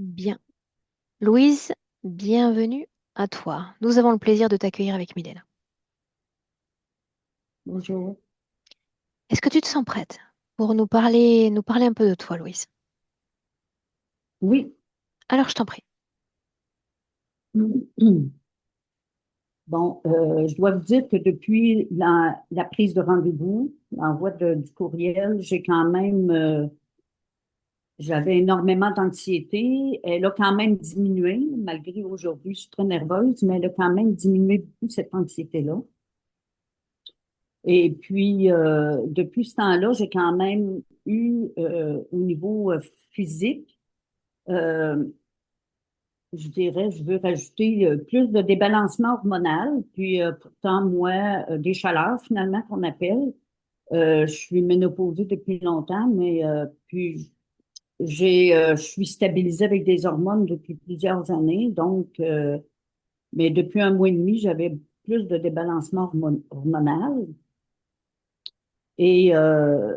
Bien. Louise, bienvenue à toi. Nous avons le plaisir de t'accueillir avec Mylène. Bonjour. Est-ce que tu te sens prête pour nous parler un peu de toi, Louise? Oui. Alors, je t'en prie. Bon, je dois vous dire que depuis la prise de rendez-vous, l'envoi du courriel, j'avais énormément d'anxiété. Elle a quand même diminué, malgré aujourd'hui, je suis très nerveuse, mais elle a quand même diminué beaucoup cette anxiété-là. Et puis, depuis ce temps-là, j'ai quand même eu, au niveau physique, euh, je dirais, je veux rajouter plus de débalancement hormonal, puis pourtant, moi, des chaleurs finalement qu'on appelle. Je suis ménopausée depuis longtemps, mais puis je suis stabilisée avec des hormones depuis plusieurs années, donc, mais depuis un mois et demi, j'avais plus de débalancement hormonal. Et je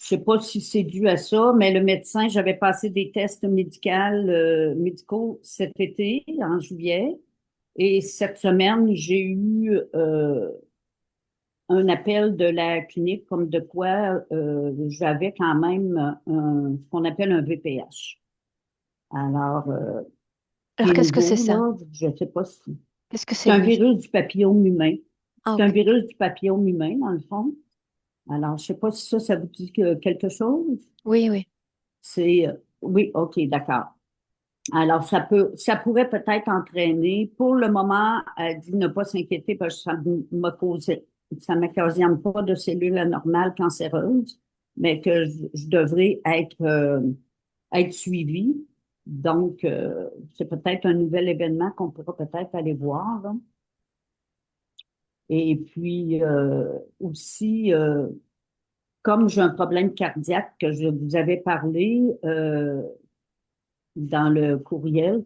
sais pas si c'est dû à ça, mais le médecin, j'avais passé des tests médicaux cet été, en juillet. Et cette semaine, j'ai eu un appel de la clinique comme de quoi j'avais quand même ce qu'on appelle un VPH. Alors, qui Alors, est qu'est-ce que c'est nouveau, ça? là, je ne sais pas si... Qu'est-ce que C'est c'est, un Louise? virus du papillome humain. Ah, C'est un ok. virus du papillome humain, dans le fond. Alors, je ne sais pas si ça vous dit quelque chose. Oui, oui. C'est... oui, OK, d'accord. Alors, ça pourrait peut-être entraîner. Pour le moment, elle dit ne pas s'inquiéter parce que ça m'occasionne pas de cellules anormales cancéreuses, mais que je devrais être suivie. Donc, c'est peut-être un nouvel événement qu'on pourra peut-être aller voir, là. Et puis, aussi, comme j'ai un problème cardiaque que je vous avais parlé dans le courriel.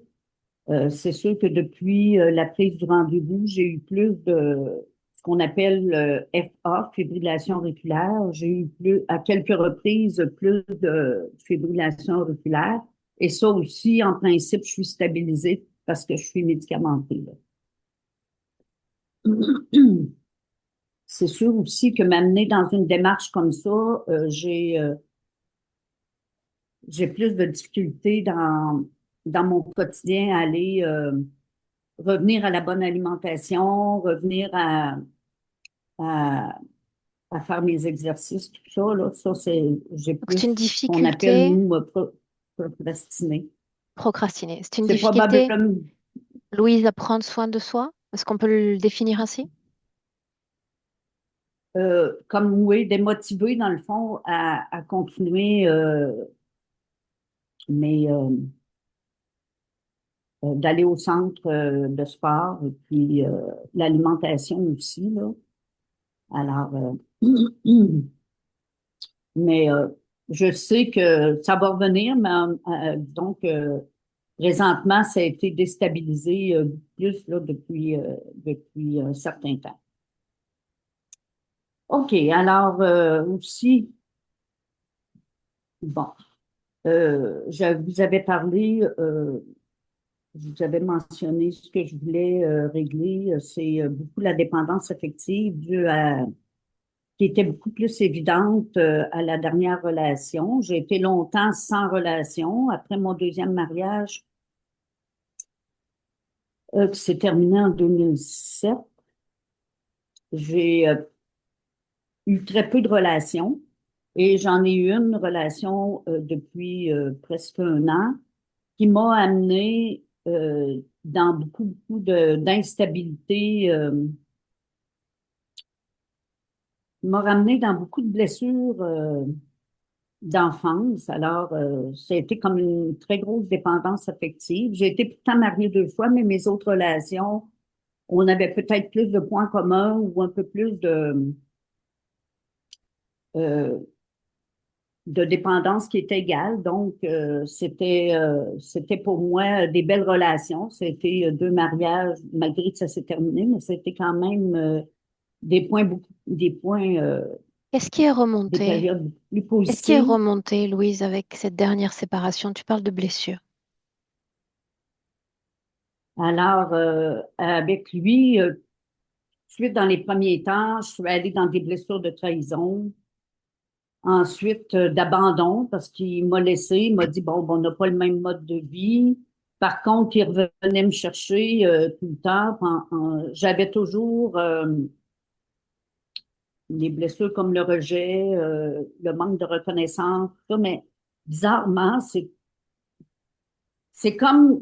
C'est sûr que depuis la prise du rendez-vous, j'ai eu plus de ce qu'on appelle FA, fibrillation auriculaire. J'ai eu plus, à quelques reprises, plus de fibrillation auriculaire. Et ça aussi, en principe, je suis stabilisée parce que je suis médicamentée, là. C'est sûr aussi que m'amener dans une démarche comme ça, j'ai plus de difficultés dans mon quotidien à aller revenir à la bonne alimentation, revenir à, à faire mes exercices, tout ça, là. Ça, j'ai Donc, c'est une plus ce qu'on appelle, difficulté nous, procrastiner. procrastiner. C'est une C'est difficulté, probablement Louise, à prendre soin de soi? Est-ce qu'on peut le définir ainsi? comme, oui, démotivé, dans le fond, à continuer d'aller au centre de sport et puis l'alimentation aussi, là. Alors, mais je sais que ça va revenir, mais donc présentement, ça a été déstabilisé plus là, depuis un certain temps. OK, alors aussi, bon, je vous avais parlé, je vous avais mentionné ce que je voulais régler, c'est beaucoup la dépendance affective qui était beaucoup plus évidente à la dernière relation. J'ai été longtemps sans relation. Après mon deuxième mariage, qui s'est terminé en 2007, j'ai eu très peu de relations et j'en ai eu une relation depuis presque un an qui m'a amené dans beaucoup d'instabilité, m'a ramené dans beaucoup de blessures d'enfance. Alors, ça a été comme une très grosse dépendance affective. J'ai été pourtant mariée deux fois, mais mes autres relations, on avait peut-être plus de points communs ou un peu plus euh, de dépendance qui était égale. Donc, c'était pour moi des belles relations. C'était deux mariages, malgré que ça s'est terminé, mais c'était quand même Qu'est-ce qui est des remonté? périodes plus Qu'est-ce qui est positives. remonté, Louise, avec cette dernière séparation? Tu parles de blessure. Alors, avec lui, tout de suite dans les premiers temps, je suis allée dans des blessures de trahison. Ensuite, d'abandon parce qu'il m'a laissé, il m'a dit, bon, on n'a pas le même mode de vie. Par contre, il revenait me chercher tout le temps. J'avais toujours des blessures comme le rejet, le manque de reconnaissance, tout ça, mais bizarrement, c'est comme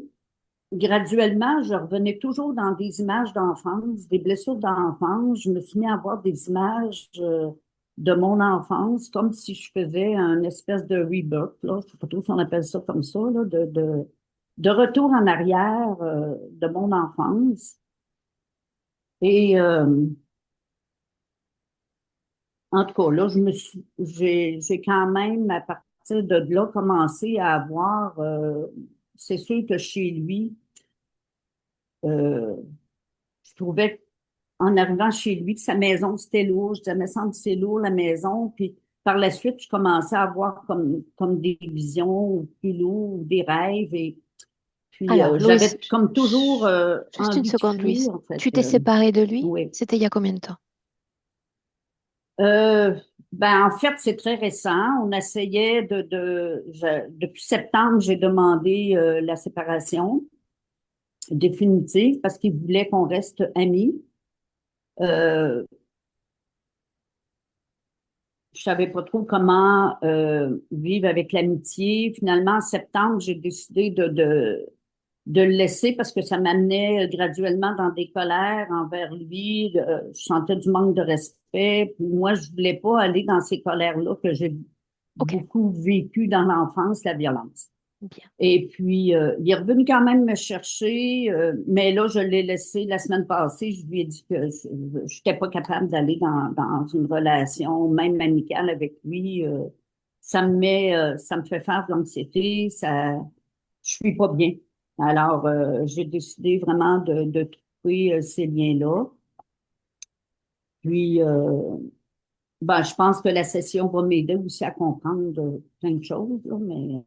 graduellement, je revenais toujours dans des images d'enfance, des blessures d'enfance. Je me suis mis à voir des images de mon enfance, comme si je faisais un espèce de rebirth, là. Je sais pas trop si on appelle ça comme ça, là, de retour en arrière de mon enfance. Et en tout cas, là, j'ai quand même, à partir de là, commencé à avoir, c'est sûr que chez lui, euh, je trouvais en arrivant chez lui, que sa maison, c'était lourd. Je disais, me semble que c'est lourd, la maison. Puis par la suite, je commençais à avoir comme des visions plus lourdes, des rêves. Et puis Alors, Louise, j'avais comme toujours juste une envie de seconde, fuir, Louise. en fait. Tu t'es séparée de lui? Oui. C'était il y a combien de temps? Euh, ben, en fait, c'est très récent. On essayait depuis septembre, j'ai demandé la séparation définitive parce qu'il voulait qu'on reste amis. Euh, je savais pas trop comment vivre avec l'amitié. Finalement, en septembre, j'ai décidé de le laisser parce que ça m'amenait graduellement dans des colères envers lui. Je sentais du manque de respect. Puis moi, je voulais pas aller dans ces colères-là que j'ai Ok, beaucoup vécu dans l'enfance, la violence. bien. Et puis, il est revenu quand même me chercher, mais là, je l'ai laissé la semaine passée. Je lui ai dit que je n'étais pas capable d'aller dans une relation, même amicale avec lui. Ça me fait faire de l'anxiété, je suis pas bien. Alors, j'ai décidé vraiment de couper ces liens-là. Puis, ben, je pense que la session va m'aider aussi à comprendre plein de choses, là, mais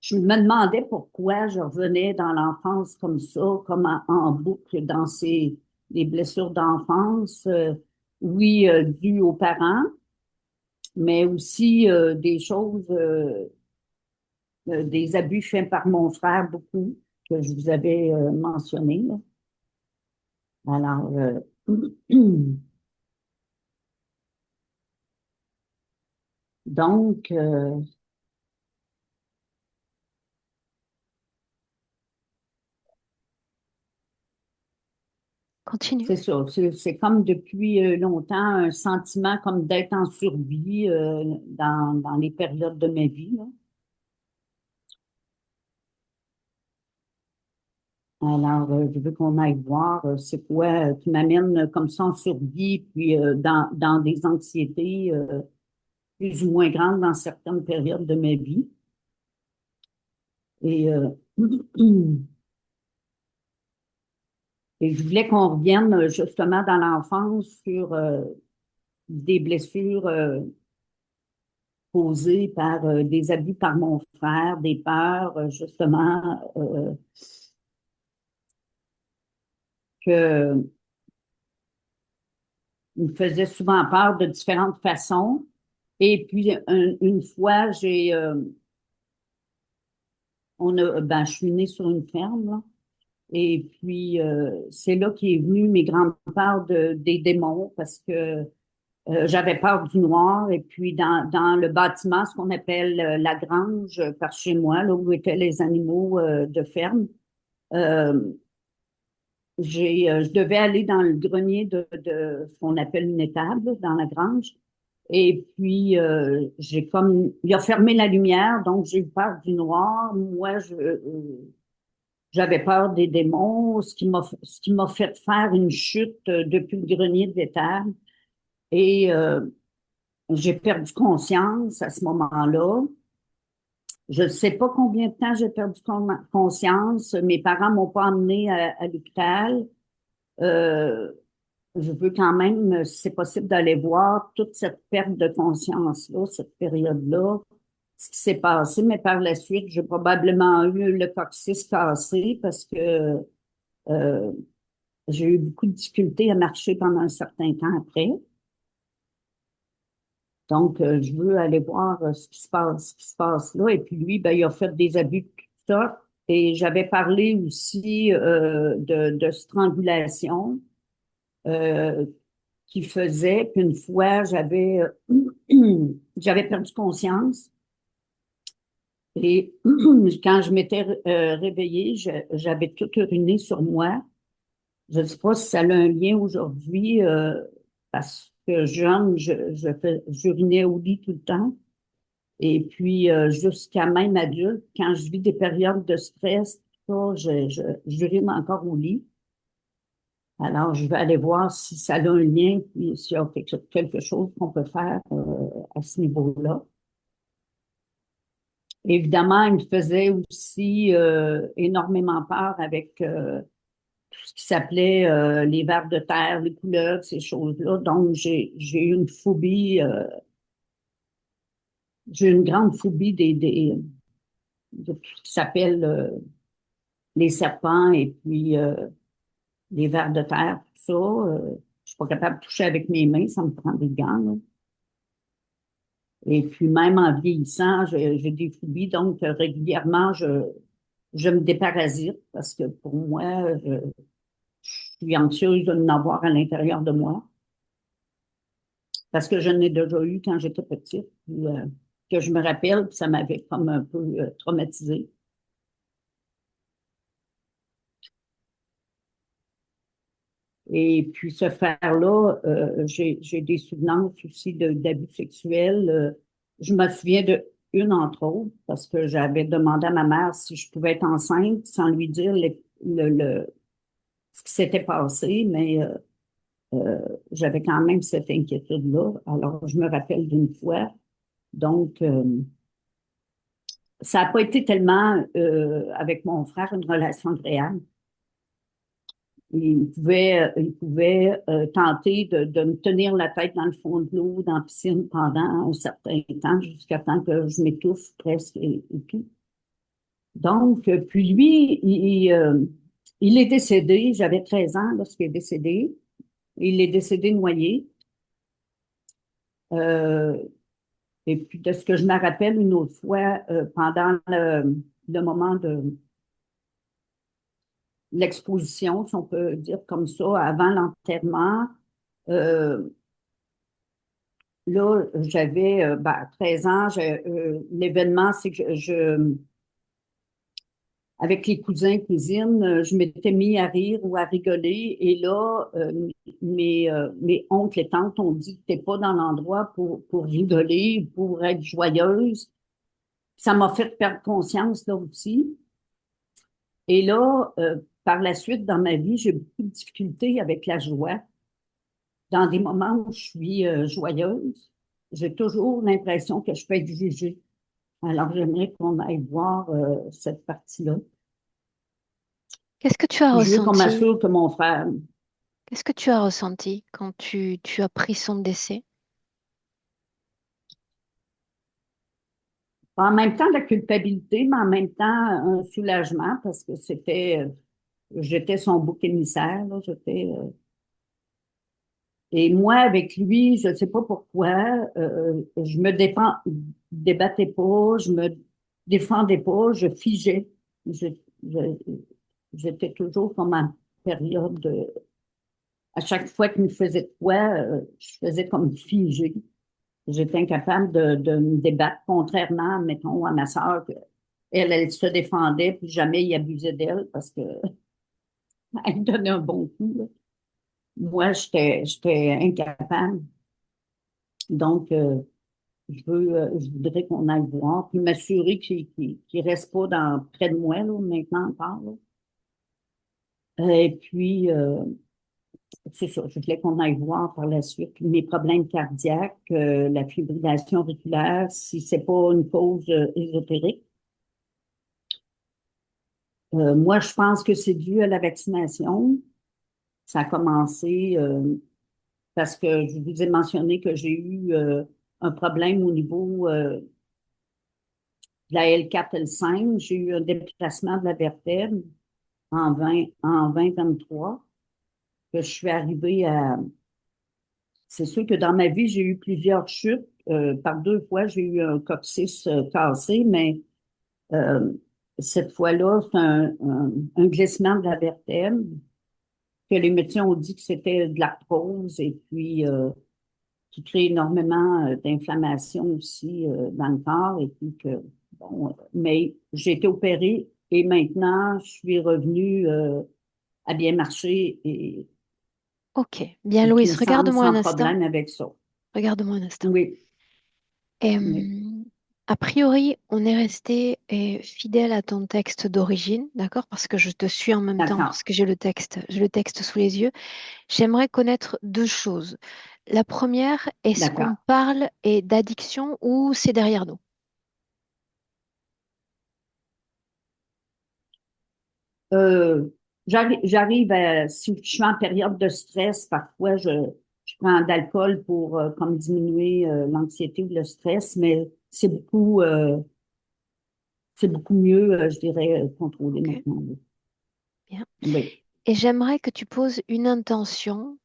je me demandais pourquoi je revenais dans l'enfance comme ça, comme en boucle dans les blessures d'enfance, oui, dues aux parents, mais aussi des choses, des abus faits par mon frère, beaucoup, que je vous avais mentionné, là. Alors, donc, Continue. c'est ça, c'est comme depuis longtemps un sentiment comme d'être en survie dans les périodes de ma vie, là. Alors, je veux qu'on aille voir c'est quoi qui m'amène comme ça en survie, puis dans des anxiétés plus ou moins grandes dans certaines périodes de ma vie. Et, et je voulais qu'on revienne justement dans l'enfance sur des blessures causées par des abus par mon frère, des peurs, justement, que il me faisait souvent peur de différentes façons. Et puis, une fois, je suis née sur une ferme, là. Et puis, c'est là qu'est venu mes grandes peurs des démons parce que j'avais peur du noir. Et puis, dans le bâtiment, ce qu'on appelle la grange par chez moi, là où étaient les animaux de ferme, euh, je devais aller dans le grenier de ce qu'on appelle une étable dans la grange. Et puis, il a fermé la lumière, donc j'ai eu peur du noir. Moi, j'avais peur des démons, ce qui m'a fait faire une chute depuis le grenier de l'étable. Et j'ai perdu conscience à ce moment-là. Je ne sais pas combien de temps j'ai perdu conscience. Mes parents m'ont pas emmené à l'hôpital. Euh, je veux quand même, si c'est possible, d'aller voir toute cette perte de conscience-là, cette période-là. ce qui s'est passé, mais par la suite, j'ai probablement eu le coccyx cassé parce que euh, j'ai eu beaucoup de difficultés à marcher pendant un certain temps après. Donc, je veux aller voir ce qui se passe là. Et puis lui, ben, il a fait des abus de tout ça. Et j'avais parlé aussi de strangulation euh, qu'il faisait. Puis une fois, j'avais perdu conscience. Et quand je m'étais réveillée, j'avais tout uriné sur moi. Je ne sais pas si ça a un lien aujourd'hui, parce que jeune, j'urinais au lit tout le temps. Et puis, jusqu'à même adulte, quand je vis des périodes de stress, ça, j'urine encore au lit. Alors, je vais aller voir si ça a un lien, puis s'il y a quelque chose qu'on peut faire à ce niveau-là. Évidemment, il me faisait aussi énormément peur avec tout ce qui s'appelait les vers de terre, les couleuvres, ces choses-là. Donc, j'ai eu une phobie, j'ai une grande phobie de tout ce qui s'appelle les serpents et puis les vers de terre, tout ça. Je suis pas capable de toucher avec mes mains, ça me prend des gants, là. Et puis même en vieillissant, j'ai des phobies, donc régulièrement, je me déparasite parce que pour moi, je suis anxieuse de n'en avoir à l'intérieur de moi. Parce que je n'ai déjà eu quand j'étais petite, puis, que je me rappelle, puis ça m'avait comme un peu traumatisée. Et puis ce frère-là, j'ai des souvenirs aussi d'abus sexuels. Je me souviens de une entre autres, parce que j'avais demandé à ma mère si je pouvais être enceinte sans lui dire ce qui s'était passé, mais j'avais quand même cette inquiétude-là. Alors, je me rappelle d'une fois. Donc, ça n'a pas été tellement, avec mon frère, une relation agréable. Il pouvait tenter de me tenir la tête dans le fond de l'eau, dans la piscine pendant un certain temps, jusqu'à temps que je m'étouffe presque et tout. Donc, puis lui, il est décédé, j'avais 13 ans lorsqu'il est décédé. Il est décédé noyé. Euh, et puis, de ce que je me rappelle une autre fois, pendant le moment de l'exposition, si on peut dire comme ça, avant l'enterrement, euh, là, j'avais 13 ans. L'événement, c'est que avec les cousins, cousines, je m'étais mis à rire ou à rigoler. Et là, mes oncles et tantes ont dit que t'es pas dans l'endroit pour rigoler, pour être joyeuse. Ça m'a fait perdre conscience là aussi. Et là, par la suite, dans ma vie, j'ai beaucoup de difficultés avec la joie. Dans des moments où je suis joyeuse, j'ai toujours l'impression que je peux être jugée. Alors, j'aimerais qu'on aille voir cette partie-là. Qu'est-ce que tu as Puis je veux qu'on ressenti? m'assure que mon frère, Qu'est-ce que tu as ressenti quand tu as pris son décès? en même temps de la culpabilité, mais en même temps un soulagement parce que j'étais son bouc émissaire, là, et moi avec lui, je ne sais pas pourquoi, je me débattais pas, je me défendais pas, je figeais. Je- je- J'étais toujours comme en période à chaque fois qu'il me faisait de quoi, je faisais comme figé. J'étais incapable de me débattre, contrairement, mettons, à ma sœur, que elle se défendait, puis jamais il abusait d'elle parce que elle me donnait un bon coup, là. Moi, j'étais incapable. Donc, je voudrais qu'on aille voir, puis m'assurer qu'il reste pas près de moi, là, maintenant encore, là. Et puis, c'est ça, je voulais qu'on aille voir par la suite mes problèmes cardiaques, la fibrillation auriculaire, si c'est pas une cause ésotérique. Moi, je pense que c'est dû à la vaccination. Ça a commencé parce que je vous ai mentionné que j'ai eu un problème au niveau de la L4, L5. J'ai eu un déplacement de la vertèbre en 2023, que je suis arrivée à... C'est sûr que dans ma vie, j'ai eu plusieurs chutes. Par deux fois, j'ai eu un coccyx cassé, mais euh, cette fois-là, c'est un glissement de la vertèbre, que les médecins ont dit que c'était de l'arthrose et puis qui crée énormément d'inflammation aussi dans le corps. Et puis que, bon, mais j'ai été opérée et maintenant, je suis revenue à bien marcher Ok. Bien, et qui me Louise, semble regarde-moi un sans instant. problème avec ça. Regarde-moi un instant. Oui, Et, oui, a priori, on est resté fidèle à ton texte d'origine, d'accord? Parce que je te suis en même temps, d'accord, parce que j'ai le texte sous les yeux. J'aimerais connaître deux choses. La première, est-ce qu'on d'accord. parle d'addiction ou c'est derrière nous? Euh, j'arrive à, si je suis en période de stress, parfois je prends de l'alcool pour comme diminuer l'anxiété ou le stress, mais c'est beaucoup mieux, je dirais, contrôlé Ok, maintenant. Oui. bien. Oui, Et j'aimerais que tu poses une intention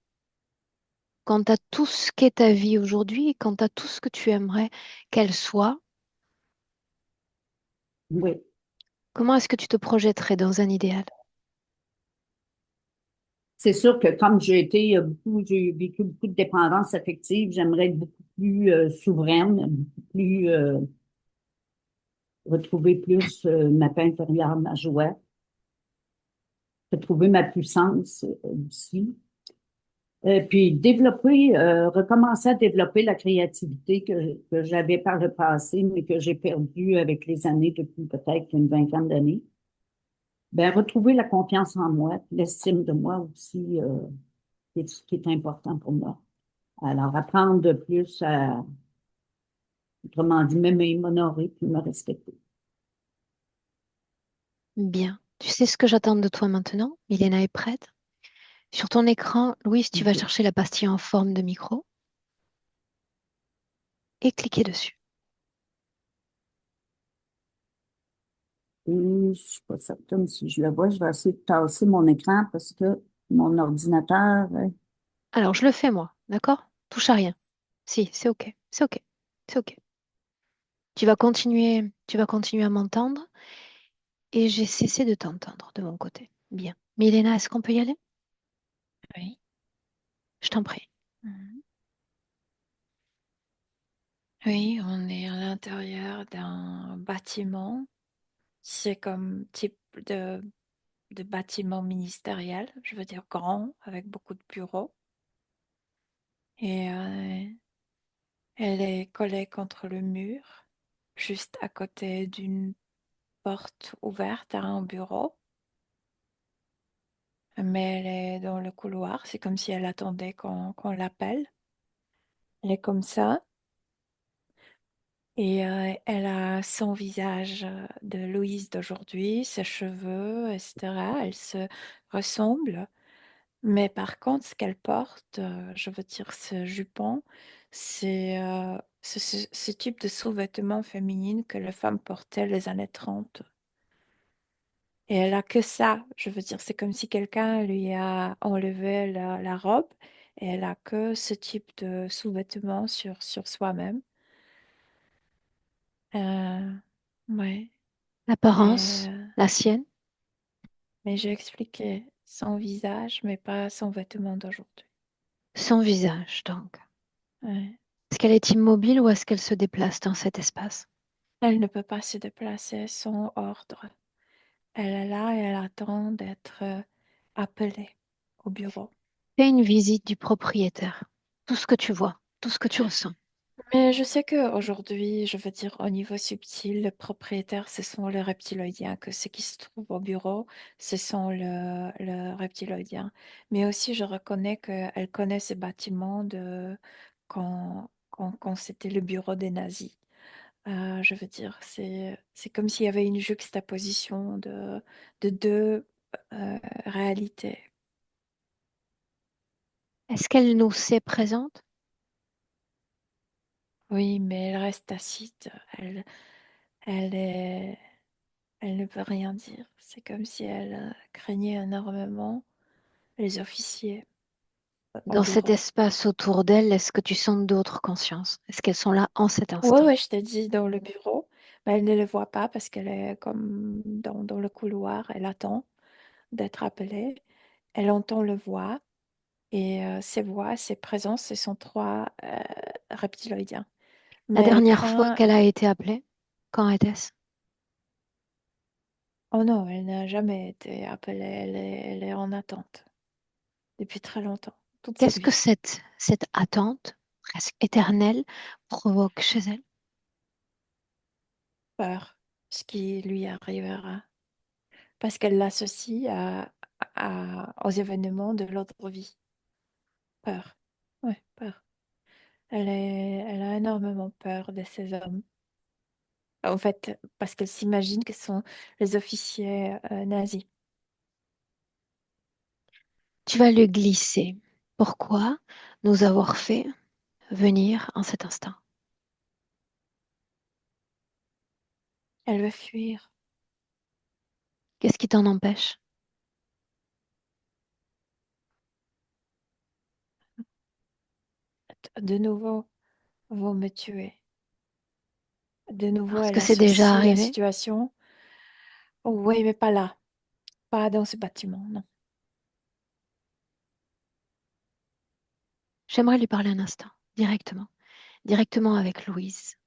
quant à tout ce qu'est ta vie aujourd'hui et quant à tout ce que tu aimerais qu'elle soit. oui. Comment est-ce que tu te projetterais dans un idéal? C'est sûr que comme j'ai vécu beaucoup de dépendance affective, j'aimerais être beaucoup plus souveraine, beaucoup plus retrouver plus ma paix intérieure, ma joie, retrouver ma puissance aussi. Puis recommencer à développer la créativité que j'avais par le passé, mais que j'ai perdue avec les années depuis peut-être une vingtaine d'années. Ben, retrouver la confiance en moi, puis l'estime de moi aussi, qui est important pour moi. Alors, apprendre de plus à, autrement dit, m'aimer, m'honorer, puis me respecter. Bien. Tu sais ce que j'attends de toi maintenant? Milena est prête. Sur ton écran, Louise, tu vas OK. chercher la pastille en forme de micro et cliquer dessus. Et je suis pas certaine si je le vois. Je vais essayer de tasser mon écran parce que mon ordinateur, Alors, je le fais moi, d'accord? Touche à rien. Si, c'est OK. C'est OK. C'est OK. Tu vas continuer à m'entendre et j'ai cessé de t'entendre de mon côté. Bien. Milena, est-ce qu'on peut y aller? Oui. Je t'en prie. Mhm. Oui, on est à l'intérieur d'un bâtiment. C'est comme type de, de bâtiment ministériel, je veux dire grand, avec beaucoup de bureaux. Et elle est collée contre le mur, juste à côté d'une porte ouverte à un bureau. Mais elle est dans le couloir, c'est comme si elle attendait qu'on l'appelle. Elle est comme ça. Et elle a son visage de Louise d'aujourd'hui, ses cheveux, etc. Elle se ressemble. Mais par contre, ce qu'elle porte, je veux dire ce jupon, c'est ce type de sous-vêtements féminines que les femmes portaient les années 30. Et elle a que ça. Je veux dire, c'est comme si quelqu'un lui a enlevé la robe et elle a que ce type de sous-vêtements sur soi-même. Euh, ouais. L'apparence, Et, la sienne, mais j'ai expliqué son visage, mais pas son vêtement d'aujourd'hui. son visage, donc. Ouais. Est-ce qu'elle est immobile ou est-ce qu'elle se déplace dans cet espace? Elle ne peut pas se déplacer sans ordre. Elle est là et elle attend d'être appelée au bureau. Fais une visite du propriétaire. Tout ce que tu vois, tout ce que tu ressens. Mais je sais qu'aujourd'hui, je veux dire, au niveau subtil, le propriétaire, ce sont les reptiloïdiens, que ce qui se trouve au bureau, ce sont le reptiloïdien. Mais aussi, je reconnais qu'elle connaît ces bâtiments de quand c'était le bureau des nazis. Je veux dire, c'est comme s'il y avait une juxtaposition de deux réalités. Est-ce qu'elle nous sait présente? Oui, mais elle reste tacite. Elle, Elle est, elle ne peut rien dire. C'est comme si elle craignait énormément les officiers au Dans cet bureau. espace autour d'elle, est-ce que tu sens d'autres consciences? Est-ce qu'elles sont là en cet Ouais, instant? ouais, je t'ai dit dans le bureau, mais elle ne le voit pas parce qu'elle est comme dans le couloir. Elle attend d'être appelée. Elle entend le voix et ses voix, ses présences, ce sont trois reptiloïdiens. La Mais elle dernière fois craint. qu'elle a été appelée, quand était-ce? Oh non, elle n'a jamais été appelée. Elle est en attente depuis très longtemps, toute sa Qu'est-ce que vie. cette attente presque éternelle provoque chez elle? Peur, ce qui lui arrivera. Parce qu'elle l'associe aux événements de l'autre vie. Peur. Ouais, peur. Elle a énormément peur de ces hommes. En fait, parce qu'elle s'imagine que ce sont les officiers nazis. Tu vas le glisser. Pourquoi nous avoir fait venir en cet instant? Elle veut fuir. Qu'est-ce qui t'en empêche? De nouveau, vont me tuer. De nouveau, Parce elle que c'est déjà associe la arrivé. situation. Oh, oui, mais pas là. Pas dans ce bâtiment, non. J'aimerais lui parler un instant, directement. Directement avec Louise.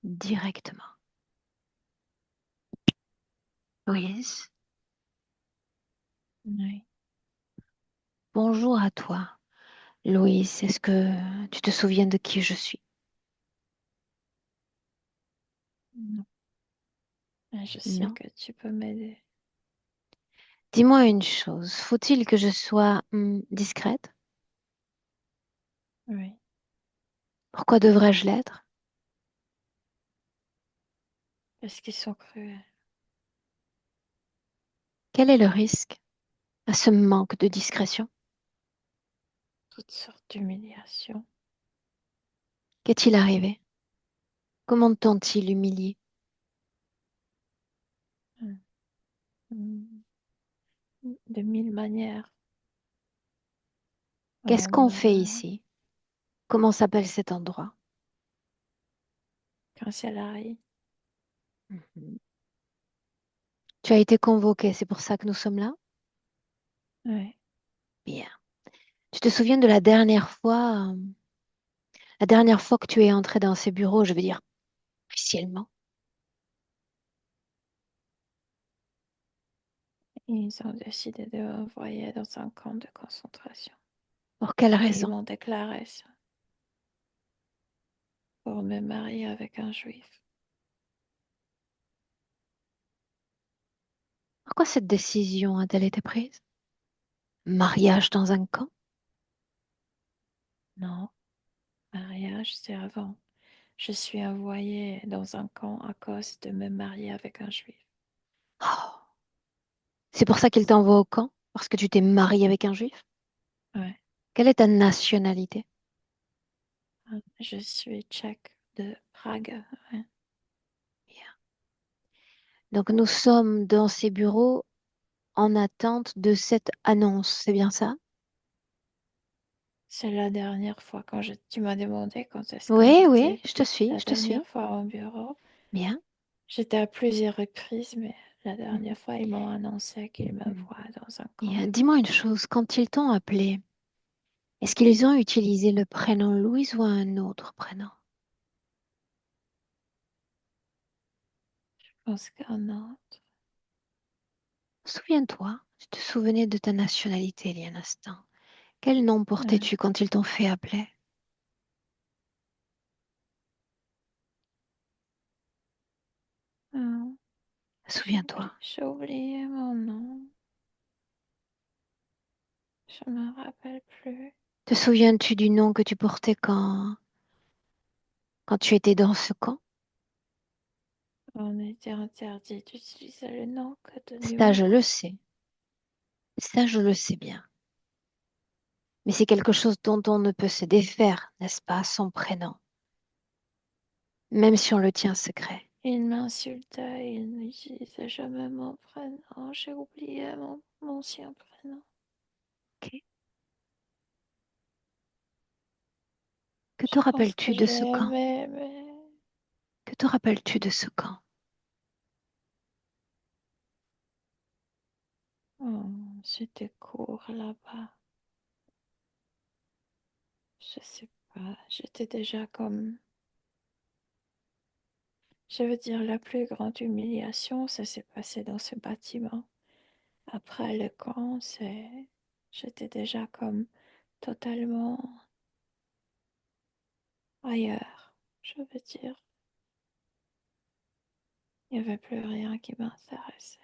Directement. Louise, Oui, bonjour à toi. Louise, est-ce que tu te souviens de qui je suis? non. Mais je sais Non. que tu peux m'aider. Dis-moi une chose. Faut-il que je sois discrète? Oui, Pourquoi devrais-je l'être? parce qu'ils sont cruels. Quel est le risque à ce manque de discrétion? Toutes sortes d'humiliations. Qu'est-il arrivé? Comment t'ont-ils humilié? Mm. Mm. De mille manières. Qu'est-ce qu'on fait Euh, ici? Comment s'appelle cet endroit? Quand elle arrive. Mhm. Tu as été convoqué, c'est pour ça que nous sommes là? Oui. Bien. Tu te souviens de la dernière fois que tu es entré dans ces bureaux, je veux dire officiellement? Ils ont décidé de m'envoyer dans un camp de concentration. Pour quelle Et ils raison? m'ont déclaré ça pour me marier avec un juif. Pourquoi cette décision a-t-elle été prise? Mariage dans un camp? Non, mariage, c'est avant. Je suis envoyée dans un camp à cause de me marier avec un juif. Oh, c'est pour ça qu'il t'envoie au camp? Parce que tu t'es marié avec un juif? Ouais. Quelle est ta nationalité? Je suis tchèque de Prague. Ouais. Bien. Donc nous sommes dans ces bureaux en attente de cette annonce, c'est bien ça? C'est la dernière fois tu m'as demandé quand est-ce que Oui, oui, j'étais je te suis, la je te suis. dernière fois au bureau. Bien. J'étais à plusieurs reprises, mais la Mhm, dernière fois, ils m'ont annoncé qu'ils me mhm. voient dans un camp Bien. de Dis-moi une concentration. chose, quand ils t'ont appelé, est-ce qu'ils ont utilisé le prénom Louise ou un autre prénom? Je pense qu'un autre. Souviens-toi, tu te souvenais de ta nationalité il y a un instant. Quel nom Ouais. portais-tu quand ils t'ont fait appeler? Ah, Souviens-toi. j'ai oublié mon nom. Je me rappelle plus. Te souviens-tu du nom que tu portais quand tu étais dans ce camp? On était interdit d'utiliser le nom que de Ça, je numéro. le sais. Ça, je le sais bien. Mais c'est quelque chose dont on ne peut se défaire, n'est-ce pas, son prénom. même si on le tient secret. Il m'insultait, il n'utilisait jamais mon prénom. J'ai oublié mon ancien prénom. Ok. Que te Je pense que rappelles-tu je de ce l'ai camp? aimé, mais Que te rappelles-tu de ce camp? c'était court là-bas. Je sais pas, j'étais déjà comme... Je veux dire, la plus grande humiliation, ça s'est passé dans ce bâtiment. Après le camp, j'étais déjà comme totalement ailleurs. Je veux dire, il n'y avait plus rien qui m'intéressait.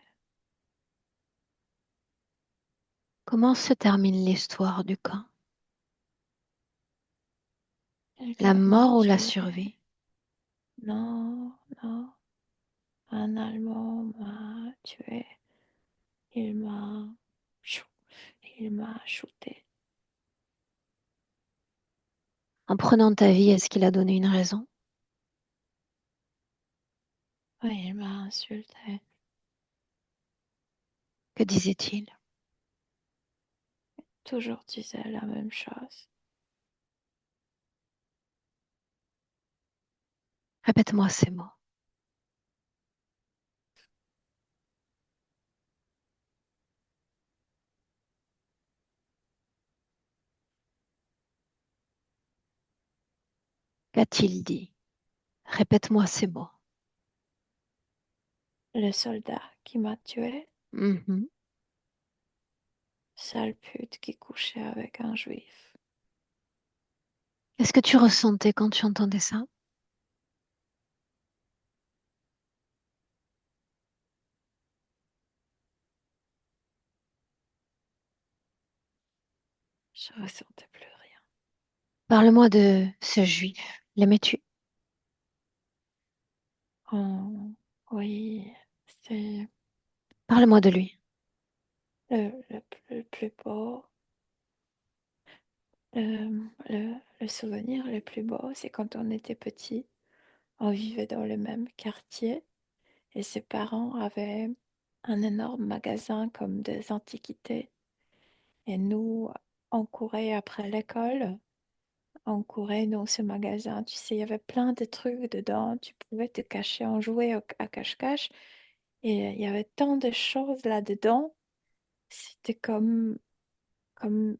Comment se termine l'histoire du camp? La Quelqu'un m'a mort ou la tué. survie? Non, non, un Allemand m'a tué. Il m'a chou- il m'a shooté. En prenant ta vie, est-ce qu'il a donné une raison? Oui, il m'a insulté. Que disait-il? Toujours disait la même chose. Répète-moi ces mots. Qu'a-t-il dit? Répète-moi ces mots. Le soldat qui m'a tué, Mhm. sale pute qui couchait avec un juif. Qu'est-ce que tu ressentais quand tu entendais ça? Je ressentais plus rien. Parle-moi de ce juif. L'aimais-tu? Oh, oui, c'est Parle-moi de lui. le plus beau. Le souvenir le plus beau, c'est quand on était petit, on vivait dans le même quartier et ses parents avaient un énorme magasin comme des antiquités. Et nous, on courait après l'école, on courait dans ce magasin. Tu sais, il y avait plein de trucs dedans. Tu pouvais te cacher, on jouait à cache-cache. Et il y avait tant de choses là-dedans. C'était comme, comme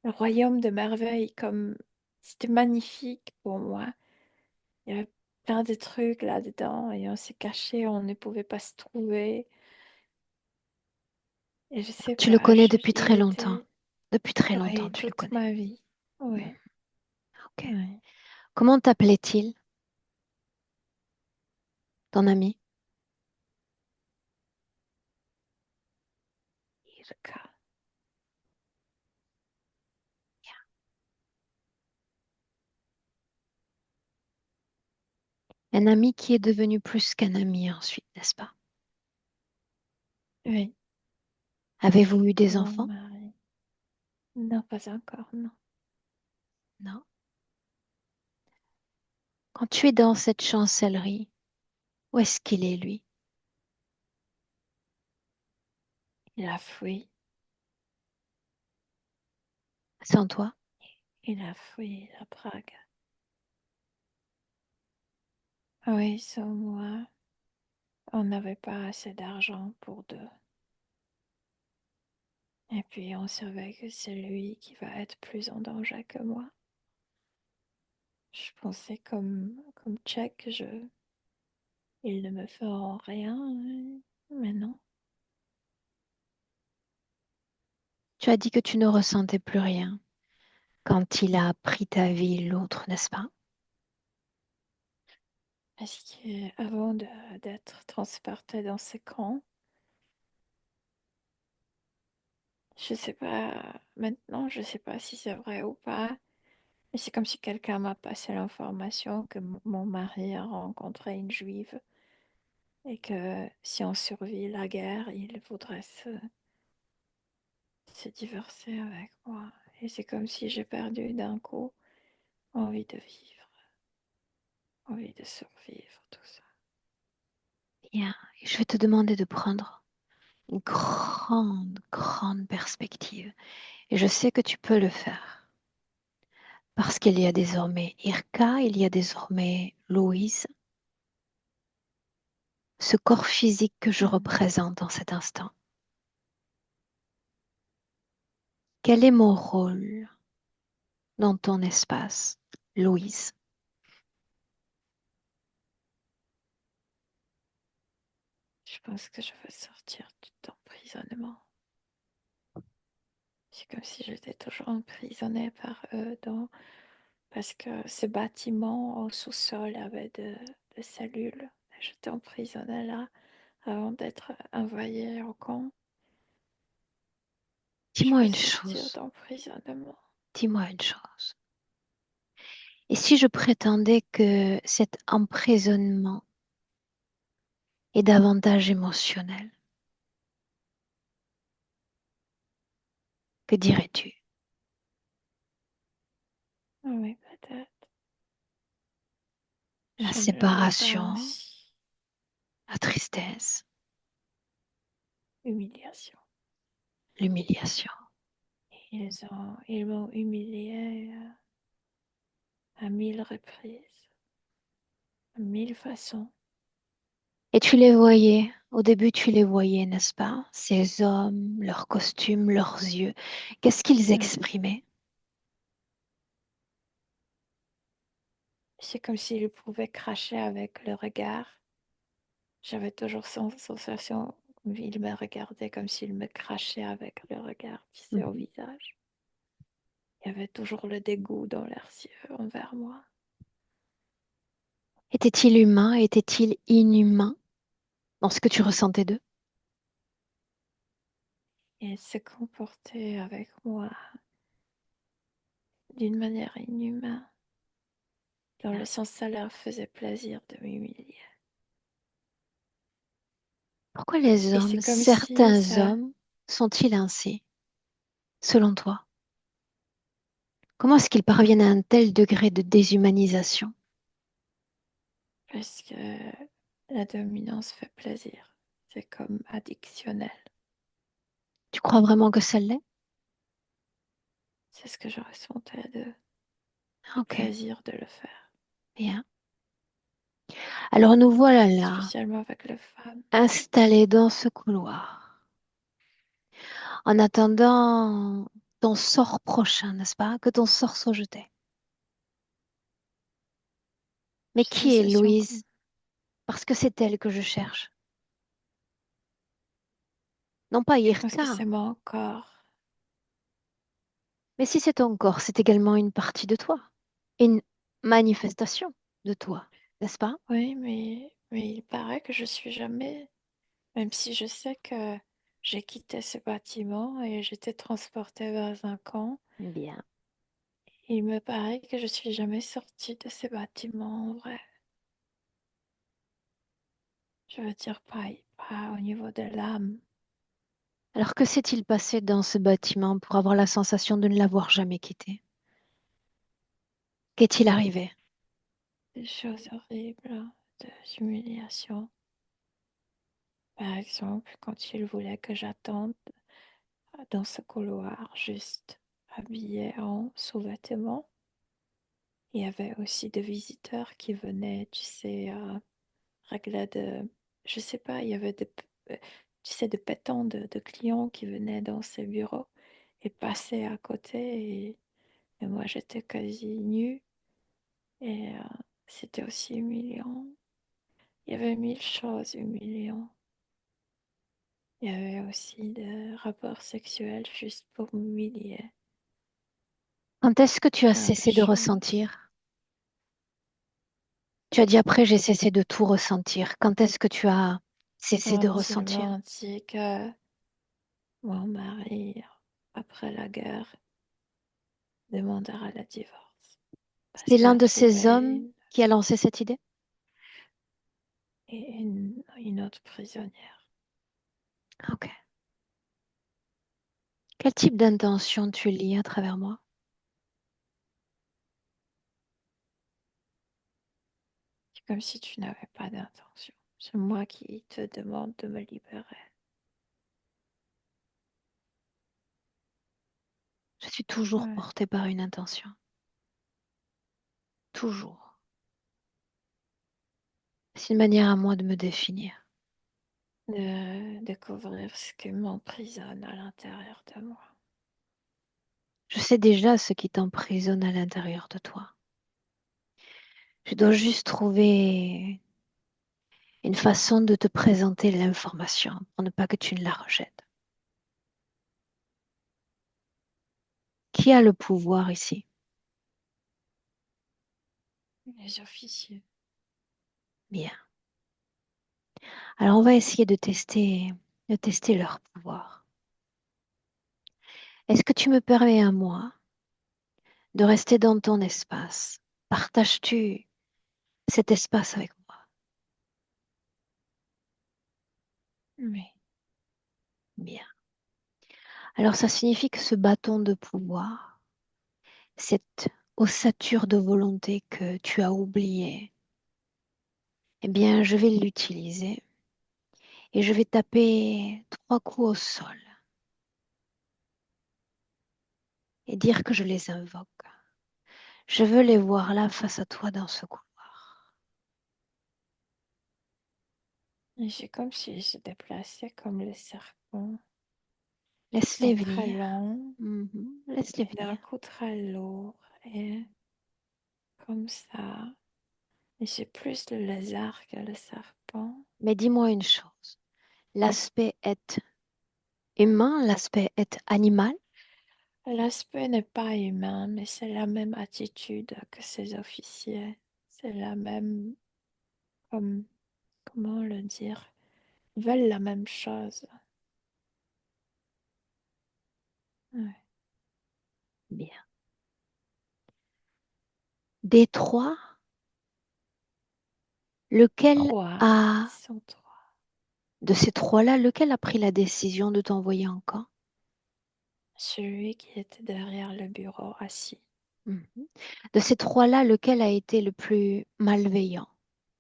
le royaume de merveilles, comme c'était magnifique pour moi. Il y avait plein de trucs là-dedans et on s'est caché, on ne pouvait pas se trouver. Et je sais Tu le pas, connais depuis il très longtemps. était, Depuis très longtemps, oui, tu le toute connais. ma vie. Mhm. Oui, Ok. oui. Comment t'appelait-il, ton ami? Ilka. Un ami qui est devenu plus qu'un ami ensuite, n'est-ce pas? Oui, Avez-vous eu des mon enfants? mari. Non, pas encore, non. Non. Quand tu es dans cette chancellerie, où est-ce qu'il est, lui? Il a fui, Sans toi? il a fui à Prague. Oui, sans moi, on n'avait pas assez d'argent pour deux. Et puis on savait que c'est lui qui va être plus en danger que moi. Je pensais comme Tchèque, ils ne me feront rien, mais non. Tu as dit que tu ne ressentais plus rien quand il a pris ta vie, l'autre, n'est-ce pas? Parce qu'avant d'être transporté dans ces camps, je sais pas, maintenant, je sais pas si c'est vrai ou pas, mais c'est comme si quelqu'un m'a passé l'information que mon mari a rencontré une juive et que si on survit la guerre, il voudrait se divorcer avec moi. Et c'est comme si j'ai perdu d'un coup. envie de vivre, envie de survivre, tout ça. Bien. Et je vais te demander de prendre une grande, grande perspective. Et je sais que tu peux le faire. Parce qu'il y a désormais Irka, il y a désormais Louise, ce corps physique que je Mhm. représente en cet instant. Quel est mon rôle dans ton espace, Louise? Je pense que je veux sortir de emprisonnement. C'est comme si j'étais toujours emprisonnée par eux parce que ce bâtiment au sous-sol avait de cellules. J'étais emprisonnée là avant d'être envoyée au camp. Je Dis-moi veux une sortir chose, d'emprisonnement. dis-moi une chose. Et si je prétendais que cet emprisonnement est davantage émotionnel, que dirais-tu? Oui, peut-être. La Je ne le vois pas séparation, ainsi. la tristesse, Humiliation. l'humiliation. Ils m'ont humiliée à 1000 reprises, à 1000 façons. Et tu les voyais, au début tu les voyais, n'est-ce pas? Ces hommes, leurs costumes, leurs yeux. Qu'est-ce qu'ils Oui. exprimaient? C'est comme s'ils pouvaient cracher avec le regard. J'avais toujours cette sensation, ils me regardaient comme s'ils me crachaient avec le regard, tu sais, au Mhm. visage. Il y avait toujours le dégoût dans leurs yeux envers moi. Était-il humain? Était-il inhumain dans ce que tu ressentais d'eux? Et ils se comportaient avec moi d'une manière inhumaine, dans le sens ça leur faisait plaisir de m'humilier. Pourquoi les Et c'est hommes, comme si certains ça, hommes, sont-ils ainsi, selon toi? Comment est-ce qu'ils parviennent à un tel degré de déshumanisation? parce que la dominance fait plaisir. C'est comme addictionnel. Tu crois vraiment que ça l'est? C'est ce que je ressentais de Ok, plaisir de le faire, bien. Alors nous voilà là, spécialement avec les femmes. installés dans ce couloir, en attendant ton sort prochain, n'est-ce pas? Que ton sort soit jeté. Mais J'ai qui est l'impression Louise? Parce que c'est elle que je cherche. Non pas je pense que Irka, c'est mon corps. mais si c'est ton corps, c'est également une partie de toi, une manifestation de toi, n'est-ce pas? Oui, mais il paraît que je suis jamais, même si je sais que j'ai quitté ce bâtiment et j'étais transportée vers un camp, Bien. il me paraît que je suis jamais sortie de ce bâtiment en vrai. Je veux dire pas au niveau de l'âme, Alors que s'est-il passé dans ce bâtiment pour avoir la sensation de ne l'avoir jamais quitté? Qu'est-il arrivé? des choses horribles, de humiliation. Par exemple, quand il voulait que j'attende dans ce couloir, juste habillée en sous-vêtements, il y avait aussi des visiteurs qui venaient, tu sais, régler de... Je sais pas, il y avait euh, tu sais, des pétants de clients qui venaient dans ces bureaux et passaient à côté et moi j'étais quasi nue et c'était aussi humiliant. Il y avait 1000 choses humiliantes. Il y avait aussi des rapports sexuels juste pour m'humilier. Quand est-ce que tu as Plein de cessé de choses. ressentir? Tu as dit après, j'ai cessé de tout ressentir. Quand est-ce que tu as cessé de Quand ils ressentir? m'ont dit que mon mari, après la guerre, demandera le divorce parce C'est qu'il l'un a de ces trouvé hommes qui a lancé cette idée? une autre prisonnière. Ok. Quel type d'intention tu lis à travers moi? C'est comme si tu n'avais pas d'intention. C'est moi qui te demande de me libérer. Je suis toujours Ouais. portée par une intention. Toujours. C'est une manière à moi de me définir. De découvrir ce qui m'emprisonne à l'intérieur de moi. Je sais déjà ce qui t'emprisonne à l'intérieur de toi. Je dois juste trouver une façon de te présenter l'information pour ne pas que tu ne la rejettes. Qui a le pouvoir ici? Les officiers. Bien. Alors on va essayer de tester leur pouvoir. Est-ce que tu me permets à moi de rester dans ton espace? Partages-tu cet espace avec moi? Oui. Bien. Alors ça signifie que ce bâton de pouvoir, cette ossature de volonté que tu as oubliée, eh bien, je vais l'utiliser et je vais taper 3 coups au sol et dire que je les invoque. Je veux les voir là face à toi dans ce couloir. Et c'est comme s'ils se déplaçaient comme les serpents. Ils Laisse-les sont très venir. longs Laisse-les et d'un venir. coup très lourds. Et comme ça. Et c'est plus le lézard que le serpent. Mais dis-moi une chose. L'aspect est humain, l'aspect est animal. L'aspect n'est pas humain, mais c'est la même attitude que ces officiers. C'est la même, comme, comment le dire? Ils veulent la même chose. Ouais. Bien. Des trois, lequel Trois. Ils a, sont trois. de ces trois-là, lequel a pris la décision de t'envoyer en camp? Celui qui était derrière le bureau assis. Mhm. De ces trois-là, lequel a été le plus malveillant,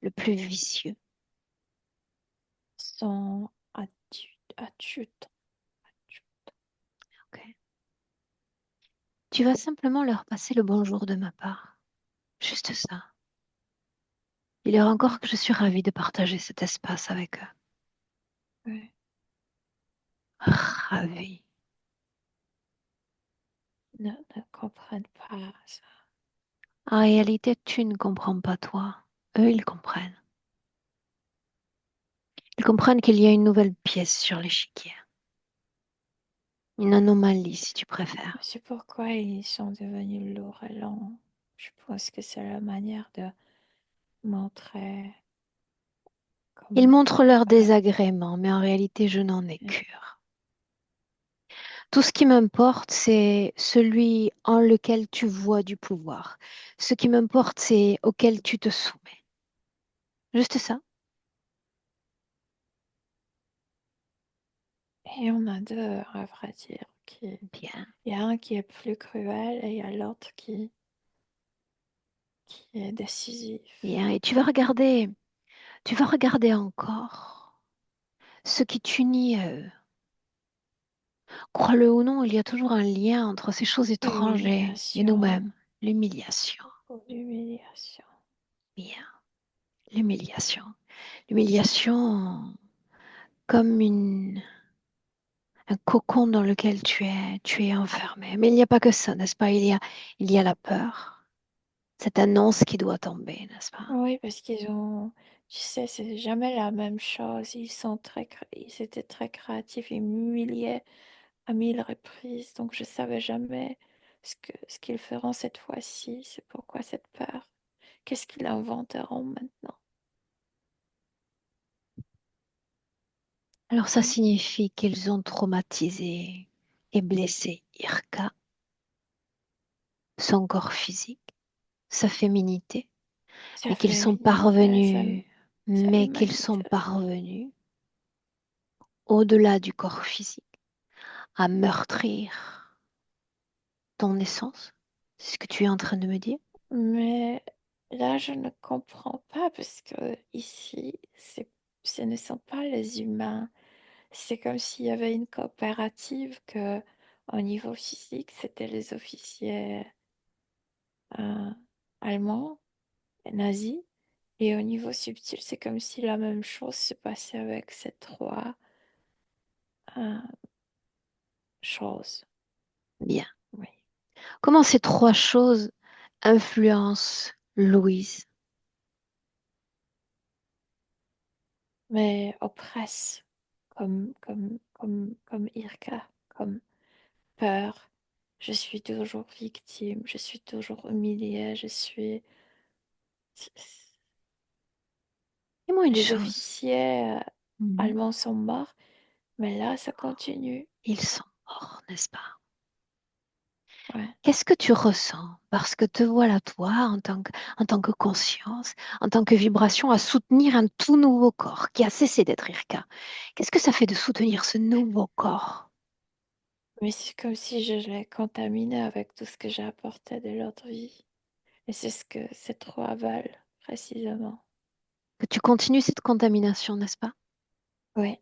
le plus vicieux? Son adjudant. Ok. Tu vas simplement leur passer le bonjour de ma part. Juste ça. Dis-leur encore que je suis ravie de partager cet espace avec eux. Ouais. Ravie. Ne comprennent pas ça. En réalité, tu ne comprends pas toi. Eux, ils comprennent. Ils comprennent qu'il y a une nouvelle pièce sur l'échiquier. Une anomalie, si tu préfères. C'est pourquoi ils sont devenus lourds et lents. Je pense que c'est la manière de montrer Ils comme montrent leur euh, désagrément, mais en réalité, je n'en ai cure. Tout ce qui m'importe, c'est celui en lequel tu vois du pouvoir. Ce qui m'importe, c'est auquel tu te soumets. Juste ça. et on a deux, à vrai dire. Bien, Il y a un qui est plus cruel et il y a l'autre qui est décisif. bien. Et tu vas regarder encore ce qui t'unit à eux. Crois-le ou non, il y a toujours un lien entre ces choses étranges et L'humiliation. nous-mêmes. L'humiliation. Beaucoup d'humiliation. Bien, l'humiliation. L'humiliation comme un cocon dans lequel tu es enfermé. Mais il n'y a pas que ça, n'est-ce pas? Il y a la peur. Cette annonce qui doit tomber, n'est-ce pas? Oui, parce qu'ils ont, tu sais, c'est jamais la même chose. Ils sont ils étaient très créatifs, ils m'humiliaient à 1000 reprises, donc je savais jamais ce qu'ils feront cette fois-ci. C'est pourquoi cette peur. Qu'est-ce qu'ils inventeront maintenant? Alors ça Mm. signifie qu'ils ont traumatisé et blessé Irka, son corps physique, sa féminité, Sa mais qu'ils sont féminité, parvenus, sa mais qu'ils sont humanité. parvenus au-delà du corps physique à meurtrir ton essence. C'est ce que tu es en train de me dire? Mais Là, je ne comprends pas parce que ici, ce ne sont pas les humains. C'est comme s'il y avait une coopérative que, au niveau physique, c'était les officiers euh, allemands, nazis, et au niveau subtil, c'est comme si la même chose se passait avec ces trois euh, choses. Bien. Oui. Comment ces trois choses influencent Louise? Mais oppresse, comme Irka, comme peur. Je suis toujours victime, je suis toujours humiliée, je suis... Dis-moi une Les chose. officiers Mhm. allemands sont morts, mais là, ça continue. Ils sont morts, n'est-ce pas? Ouais. Qu'est-ce que tu ressens? Parce que te voilà, toi, en tant que conscience, en tant que vibration, à soutenir un tout nouveau corps qui a cessé d'être Irka. Qu'est-ce que ça fait de soutenir ce nouveau corps Mais c'est comme si je l'ai contaminé avec tout ce que j'ai apporté de l'autre vie. Et c'est ce que ces trois veulent, précisément. que tu continues cette contamination, n'est-ce pas? Oui,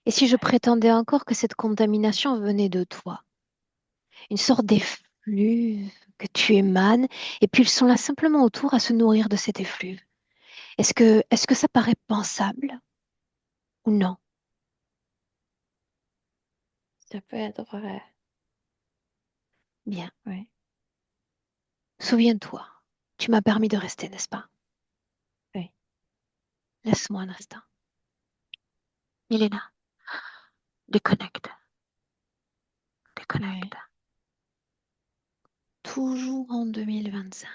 Et si je oui. prétendais encore que cette contamination venait de toi, une sorte d'effluve que tu émanes, et puis ils sont là simplement autour à se nourrir de cet effluve. Est-ce que ça paraît pensable ou non? Ça peut être vrai. Bien. Oui, Souviens-toi, tu m'as permis de rester, n'est-ce pas? oui, Laisse-moi un instant. Milena, déconnecte, oui. déconnecte. Toujours en 2025.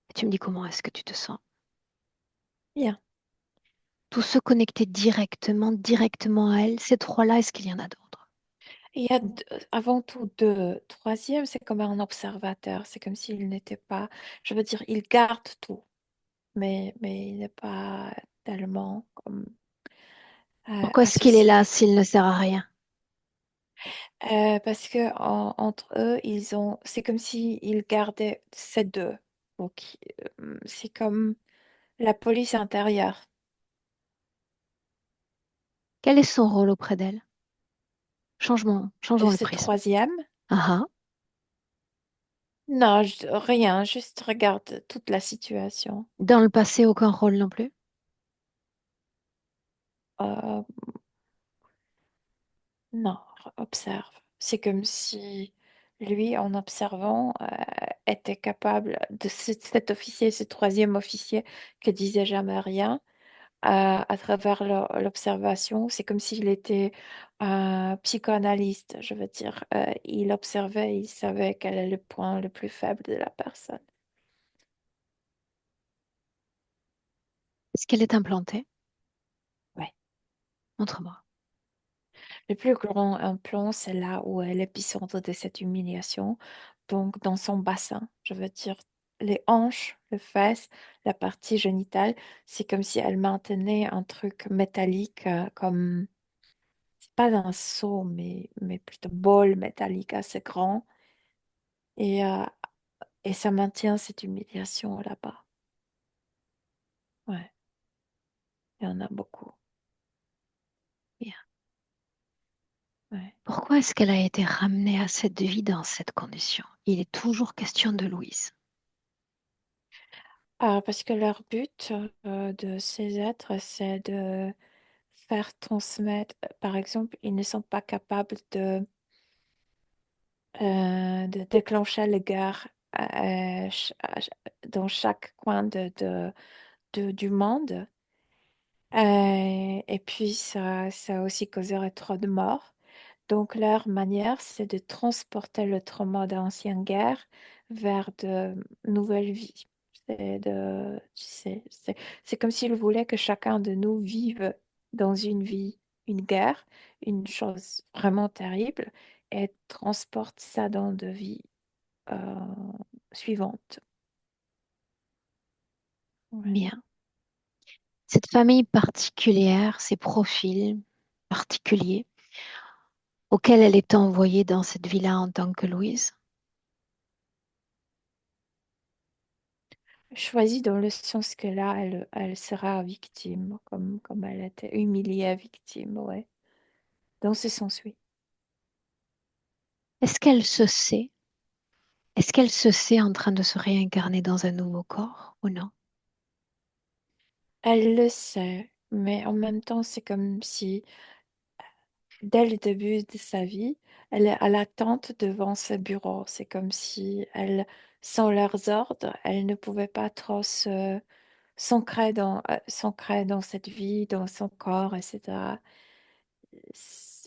Et tu me dis comment est-ce que tu te sens? Bien. Tous ceux connectés directement à elle, ces trois-là, est-ce qu'il y en a d'autres? Il y a avant tout deux. Troisième, c'est comme un observateur. C'est comme s'il n'était pas. Je veux dire, il garde tout, mais il n'est pas tellement comme Pourquoi est-ce qu'il est là associé. s'il ne sert à rien? Parce que entre eux, ils ont. C'est comme s'ils gardaient ces deux. Donc, c'est comme la police intérieure. Quel est son rôle auprès d'elle? Changeons le Ce prisme. troisième, Ah ah. non, rien, juste regarde toute la situation. Dans le passé, aucun rôle non plus. Euh, non, observe. C'est comme si lui, en observant, était capable de cet officier, ce troisième officier qui disait jamais rien, à travers l'observation. C'est comme s'il était un psychanalyste, je veux dire. Il observait, il savait quel est le point le plus faible de la personne. Est-ce qu'elle est implantée? Ouais. Montre-moi. Le plus grand implant, c'est là où est l'épicentre de cette humiliation, donc dans son bassin. Je veux dire, les hanches, le fesses, la partie génitale, c'est comme si elle maintenait un truc métallique, comme, c'est pas un seau, mais plutôt bol métallique assez grand. Et, euh, et ça maintient cette humiliation là-bas. Ouais, il y en a beaucoup. Bien. Ouais. Pourquoi est-ce qu'elle a été ramenée à cette vie dans cette condition? Il est toujours question de Louise. Ah, parce que leur but de ces êtres, c'est de faire transmettre, par exemple, ils ne sont pas capables de déclencher les guerres dans chaque coin du monde. Et puis, ça aussi causerait trop de morts. Donc, leur manière, c'est de transporter le trauma d'anciennes guerres vers de nouvelles vies. Tu sais, c'est comme s'ils voulaient que chacun de nous vive dans une vie, une guerre, une chose vraiment terrible, et transporte ça dans de vies euh, suivantes. Ouais. Bien. Cette famille particulière, ces profils particuliers auxquels elle est envoyée dans cette villa en tant que Louise, Choisie dans le sens que là, elle sera victime, comme elle était humiliée victime, ouais. Dans ce sens, oui. Est-ce qu'elle se sait? Est-ce qu'elle se sait en train de se réincarner dans un nouveau corps ou non? Elle le sait, mais en même temps, c'est comme si, dès le début de sa vie, elle est à l'attente devant ce bureau. C'est comme si elle, sans leurs ordres, elle ne pouvait pas trop s'ancrer dans cette vie, dans son corps, etc.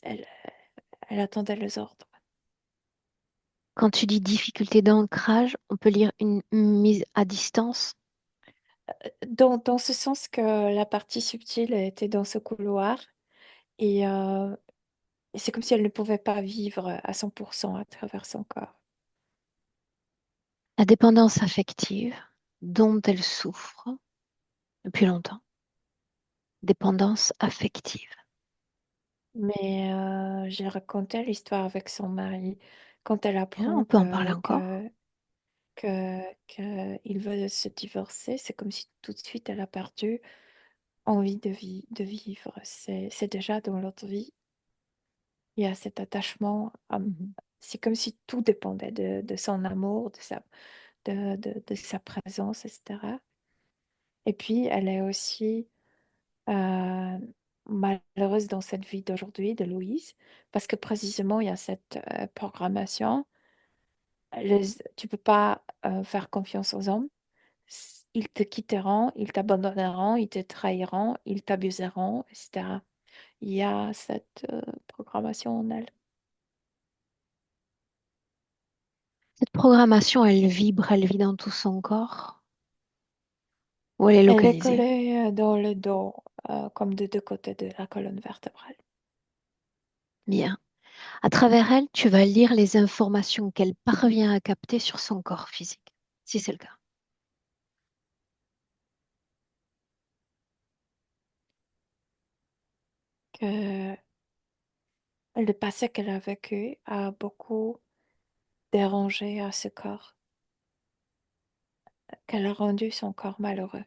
Elle, elle attendait les ordres. Quand tu dis difficulté d'ancrage, on peut lire une mise à distance. Dans ce sens que la partie subtile était dans ce couloir et, et c'est comme si elle ne pouvait pas vivre à 100% à travers son corps. La dépendance affective dont elle souffre depuis longtemps. Dépendance affective. Mais j'ai raconté l'histoire avec son mari. Quand elle Bien, on apprend peut en parler encore. qu'il veut se divorcer, c'est comme si tout de suite elle a perdu envie de vivre. C'est déjà dans l'autre vie. Il y a cet attachement. Mhm. C'est comme si tout dépendait de son amour, de sa présence, etc. Et puis, elle est aussi euh, malheureuse dans cette vie d'aujourd'hui de Louise, parce que précisément, il y a cette programmation. Tu peux pas faire confiance aux hommes. Ils te quitteront, ils t'abandonneront, ils te trahiront, ils t'abuseront, etc. Il y a cette programmation en elle. Cette programmation, elle vit dans tout son corps. Où elle est Elle est localisée. collée dans le dos, comme de deux côtés de la colonne vertébrale. Bien. À travers elle, tu vas lire les informations qu'elle parvient à capter sur son corps physique, si c'est le cas. Que le passé qu'elle a vécu a beaucoup dérangé à ce corps, qu'elle a rendu son corps malheureux.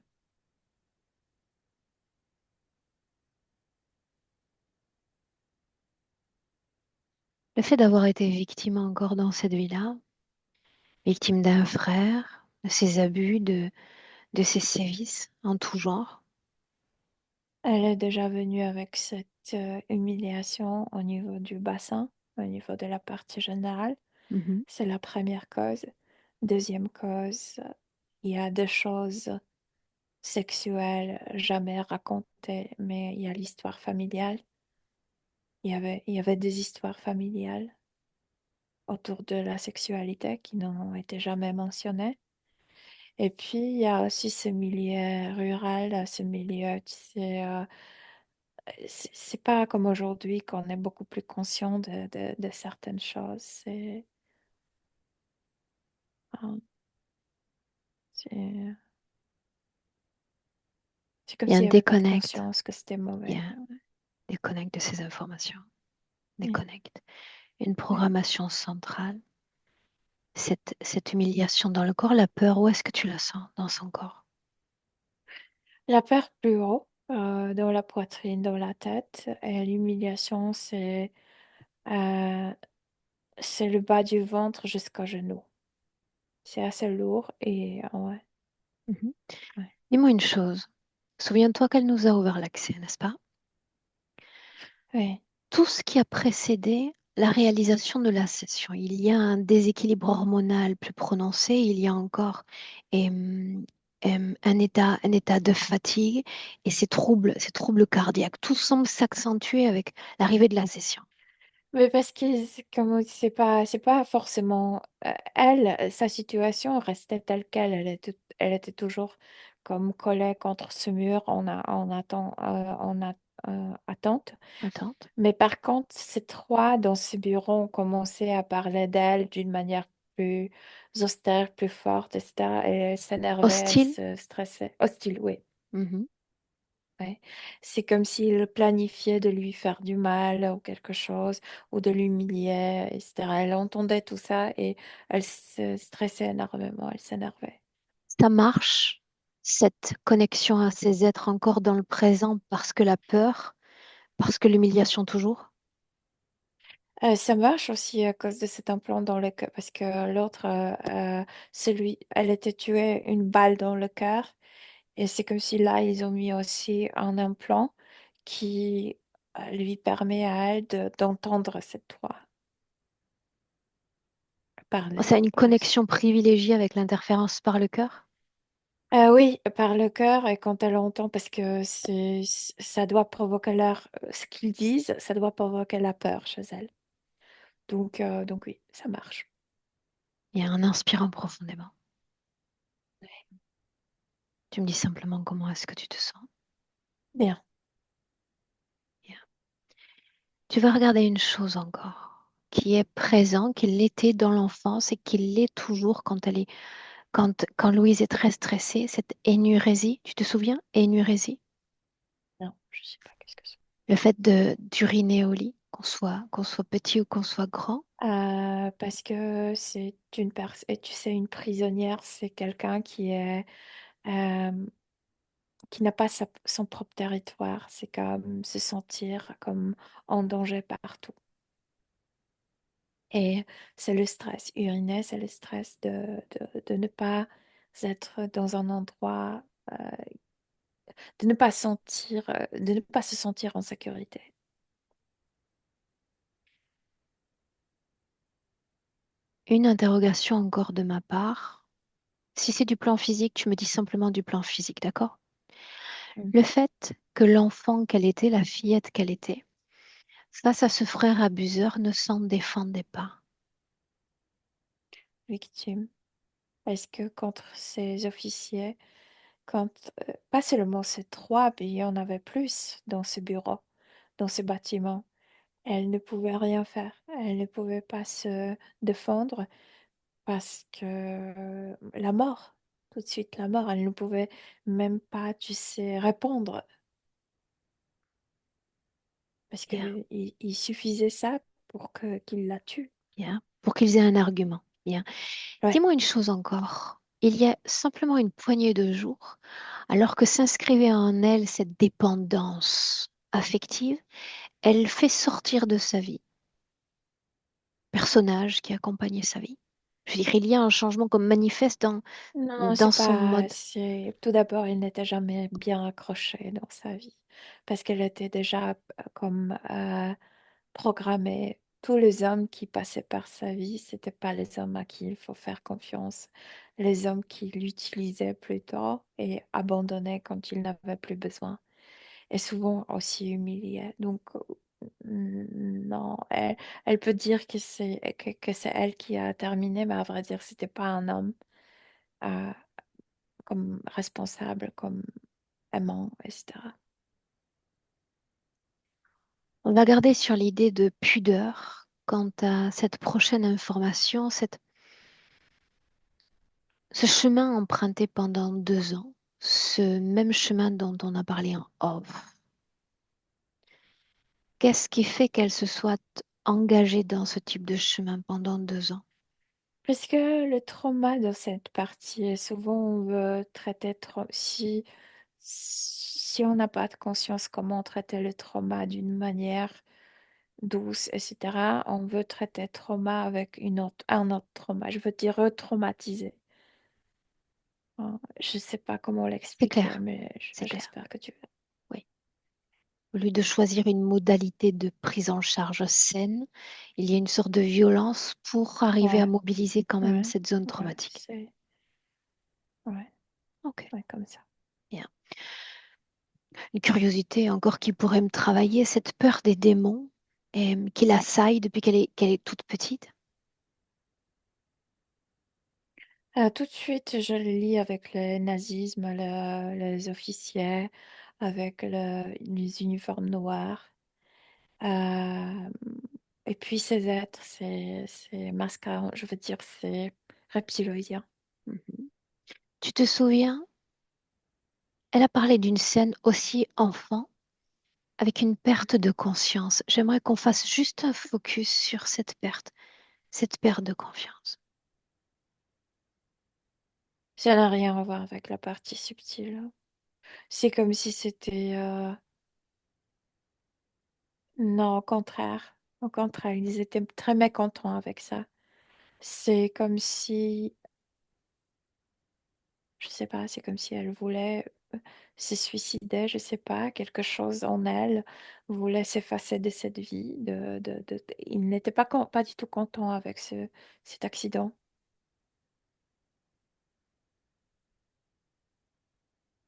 Le fait d'avoir été victime encore dans cette vie-là, victime d'un frère, de ses abus, de ses sévices en tout genre. Elle est déjà venue avec cette humiliation au niveau du bassin, au niveau de la partie générale. Mhm. C'est la première cause. Deuxième cause, il y a des choses sexuelles jamais racontées, mais il y a l'histoire familiale. Il y avait des histoires familiales autour de la sexualité qui n'ont été jamais mentionnées. Et puis, il y a aussi ce milieu rural, ce milieu, tu sais, c'est pas comme aujourd'hui qu'on est beaucoup plus conscient de certaines choses. Euh, c'est c'est comme Il y a un s'il n'y avait pas de déconnecte. conscience que c'était Il y mauvais. a un déconnecte de ces informations. Oui, Déconnecte. Une oui. programmation centrale. Cette humiliation dans le corps, la peur, où est-ce que tu la sens dans son corps? La peur plus haut, dans la poitrine, dans la tête, et l'humiliation, euh, c'est le bas du ventre jusqu'au genou. C'est assez lourd et ouais, Mhm. ouais. Dis-moi une chose. Souviens-toi qu'elle nous a ouvert l'accès, n'est-ce pas? Oui. Tout ce qui a précédé la réalisation de la session, il y a un déséquilibre hormonal plus prononcé, il y a encore un état de fatigue et ces troubles cardiaques. Tout semble s'accentuer avec l'arrivée de la session. Mais parce que comme c'est pas forcément elle, sa situation restait telle quelle. Elle était toujours comme collée contre ce mur en attente. Attente. Mais par contre, ces trois dans ce bureau ont commencé à parler d'elle d'une manière plus austère, plus forte, etc. Et elle s'énervait, elle Hostile. se stressait. Hostile, oui. Mhm. Ouais. C'est comme s'il planifiait de lui faire du mal ou quelque chose, ou de l'humilier, etc. Elle entendait tout ça et elle se stressait énormément, elle s'énervait. Ça marche, cette connexion à ces êtres encore dans le présent parce que la peur, parce que l'humiliation toujours. Ça marche aussi à cause de cet implant dans le cœur, parce que l'autre, elle était tuée une balle dans le cœur, et c'est comme si là, ils ont mis aussi un implant qui lui permet à elle d'entendre cette voix parler, Ça a une par exemple. connexion privilégiée avec l'interférence par le cœur. Oui, par le cœur, et quand elle entend, parce que ça doit provoquer ce qu'ils disent, ça doit provoquer la peur chez elle. Donc oui, ça marche. Et en inspirant profondément. Tu me dis simplement comment est-ce que tu te sens. Bien. Bien. Tu vas regarder une chose encore, qui est présent, qui l'était dans l'enfance et qui l'est toujours quand Louise est très stressée, cette énurésie. Tu te souviens? Énurésie. Non, je sais pas qu'est-ce que c'est. Le fait d'uriner au lit, qu'on soit petit ou qu'on soit grand. Parce que c'est une personne, et tu sais, une prisonnière, c'est quelqu'un euh, qui n'a pas son propre territoire. C'est comme se sentir comme en danger partout. Et c'est le stress. Uriner, c'est le stress de ne pas être dans un endroit, euh, de ne pas se sentir en sécurité. Une interrogation encore de ma part. Si c'est du plan physique, tu me dis simplement du plan physique, d'accord? Mm. Le fait que l'enfant qu'elle était, la fillette qu'elle était, face à ce frère abuseur, ne s'en défendait pas. Victime. Parce que contre ces officiers, quand, pas seulement ces trois, mais il y en avait plus dans ce bureau, dans ce bâtiment. Elle ne pouvait rien faire. Elle ne pouvait pas se défendre parce que la mort, tout de suite la mort, elle ne pouvait même pas, tu sais, répondre parce Bien, que il suffisait ça pour qu'il la tue. bien. Pour qu'ils aient un argument. Bien. Ouais. Dis-moi une chose encore. Il y a simplement une poignée de jours, alors que s'inscrivait en elle cette dépendance affective, elle fait sortir de sa vie personnage qui accompagnait sa vie. Je veux dire, il y a un changement comme manifeste Non, dans c'est son pas. mode. Tout d'abord, il n'était jamais bien accroché dans sa vie parce qu'elle était déjà comme programmée. Tous les hommes qui passaient par sa vie, c'était pas les hommes à qui il faut faire confiance. Les hommes qui l'utilisaient plutôt et abandonnaient quand il n'avait plus besoin. Et souvent aussi humiliaient. Donc, non, elle peut dire que c'est elle qui a terminé, mais à vrai dire, c'était pas un homme. euh, Comme responsable, comme aimant, etc. On va garder sur l'idée de pudeur quant à cette prochaine information, ce chemin emprunté pendant 2 ans, ce même chemin dont on a parlé en off. Qu'est-ce qui fait qu'elle se soit engagée dans ce type de chemin pendant 2 ans? Parce que le trauma de cette partie, est souvent on veut traiter si on n'a pas de conscience comment traiter le trauma d'une manière douce, etc., on veut traiter trauma avec un autre trauma. Je veux dire retraumatiser. Hein, je ne sais pas comment C'est l'expliquer, clair, mais c'est clair, j'espère que tu veux. oui. Au lieu de choisir une modalité de prise en charge saine, il y a une sorte de violence pour arriver à Ouais, mobiliser quand même ouais, cette zone ouais, traumatique. ouais, Ok, ouais, comme ça. bien. Une curiosité encore qui pourrait me travailler, cette peur des démons qui l'assaille depuis qu'elle est toute petite. Tout de suite, je le lis avec le nazisme, les officiers, avec les uniformes noirs. Euh, et puis ces êtres, c'est mascarons, je veux dire, c'est reptiloïdien. Mhm. Tu te souviens, elle a parlé d'une scène aussi enfant avec une perte de conscience. J'aimerais qu'on fasse juste un focus sur cette perte de confiance. Ça n'a rien à voir avec la partie subtile. C'est comme si c'était... Non, au contraire. Au contraire, ils étaient très mécontents avec ça. C'est comme si, je sais pas, c'est comme si elle voulait se suicider, je sais pas, quelque chose en elle voulait s'effacer de cette vie. Il n'était pas du tout content avec cet accident.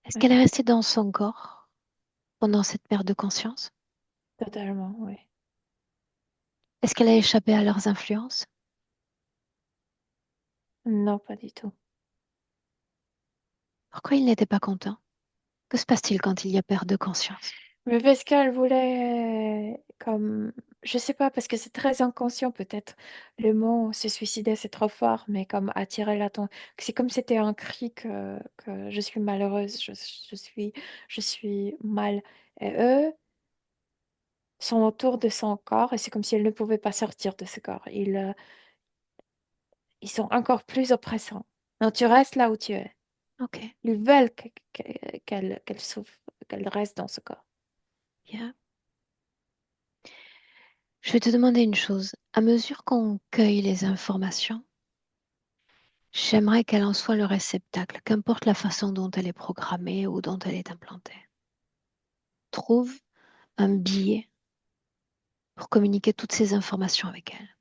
Est-ce Ouais, qu'elle est restée dans son corps pendant cette perte de conscience? totalement, oui. Est-ce qu'elle a échappé à leurs influences? Non, pas du tout. Pourquoi il n'était pas content? Que se passe-t-il quand il y a perte de conscience? Mais parce qu'elle voulait, comme, je sais pas, parce que c'est très inconscient peut-être. Le mot se suicider, c'est trop fort, mais comme attirer l'attention. C'est comme c'était un cri que je suis malheureuse, je suis mal. Et eux sont autour de son corps et c'est comme si elle ne pouvait pas sortir de ce corps. Ils sont encore plus oppressants. Non, tu restes là où tu es. Ok, Ils veulent qu'elle souffre, qu'elle reste dans ce corps. bien. Je vais te demander une chose. À mesure qu'on cueille les informations, j'aimerais qu'elle en soit le réceptacle, qu'importe la façon dont elle est programmée ou dont elle est implantée. Trouve un billet pour communiquer toutes ces informations avec elle.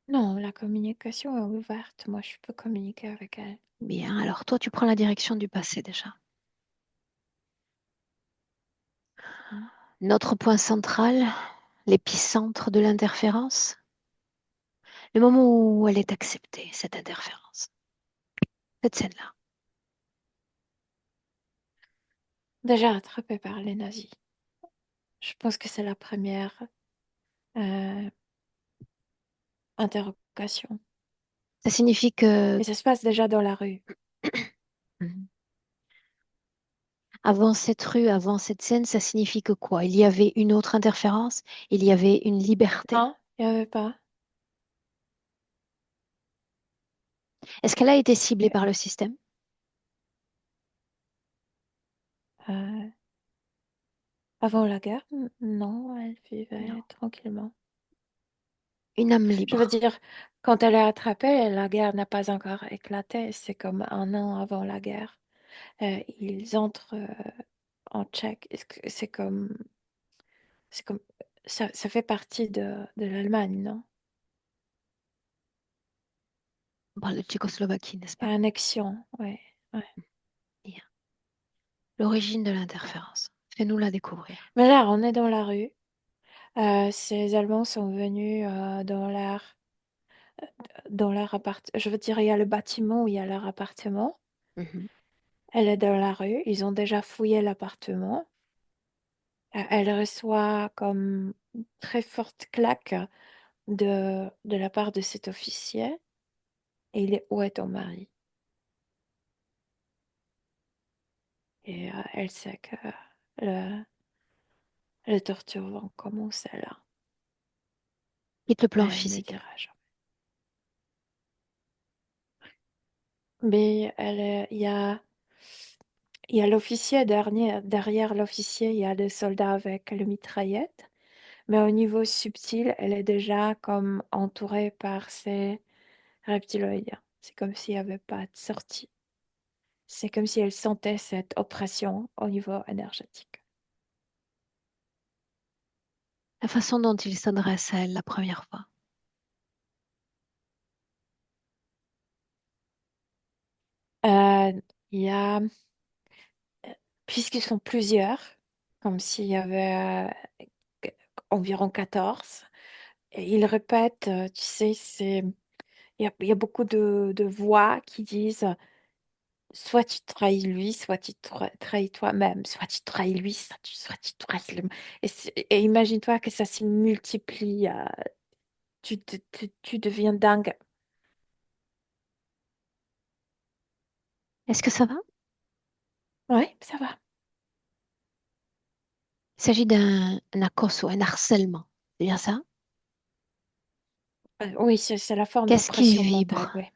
Non, la communication est ouverte. Moi, je peux communiquer avec elle. Bien, alors toi, tu prends la direction du passé déjà. Mm. Notre point central, l'épicentre de l'interférence, le moment où elle est acceptée, cette interférence, cette scène-là. Déjà attrapée par les nazis. Je pense que c'est la première euh, interrogation. Ça signifie que Et ça se passe déjà dans la rue. avant cette rue, avant cette scène, ça signifie que quoi? Il y avait une autre interférence, il y avait une liberté. Hein? Il n'y avait pas. Est-ce qu'elle a été ciblée Et, par le système? euh, avant la guerre, non, elle Non. vivait tranquillement. Une âme Je veux libre. dire, quand elle est attrapée, la guerre n'a pas encore éclaté. C'est comme un an avant la guerre. Ils entrent en Tchèque. C'est comme, ça fait partie de l'Allemagne, non? On parle de Tchécoslovaquie, n'est-ce pas? Annexion, ouais, ouais. Bien. L'origine de l'interférence. Fais-nous la découvrir. Mais là, on est dans la rue. Ces Allemands sont venus dans leur appart. Je veux dire, il y a le bâtiment où il y a leur appartement. Mhm. Elle est dans la rue. Ils ont déjà fouillé l'appartement. Elle reçoit comme une très forte claque de la part de cet officier. Et il est, où est ton mari? Et elle sait que le, les tortures vont commencer là. Quitte le plan Elle ne physique. dira jamais. Mais il y a l'officier derrière l'officier, il y a des soldats avec le mitraillette. Mais au niveau subtil, elle est déjà comme entourée par ces reptiloïdes. C'est comme s'il n'y avait pas de sortie. C'est comme si elle sentait cette oppression au niveau énergétique. La façon dont il s'adresse à elle la première fois. Euh, il y a, puisqu'ils sont plusieurs, comme s'il y avait environ 14, et ils répètent, tu sais, il y a beaucoup de voix qui disent soit tu trahis lui, soit tu trahis toi-même, soit tu trahis lui, soit tu trahis le... Et imagine-toi que ça se multiplie, tu deviens dingue. Est-ce que ça va? Ouais, ça va. Il s'agit d'un acoso, un harcèlement. C'est bien ça? Oui, c'est la forme Qu'est-ce qui d'oppression mentale, vibre ouais.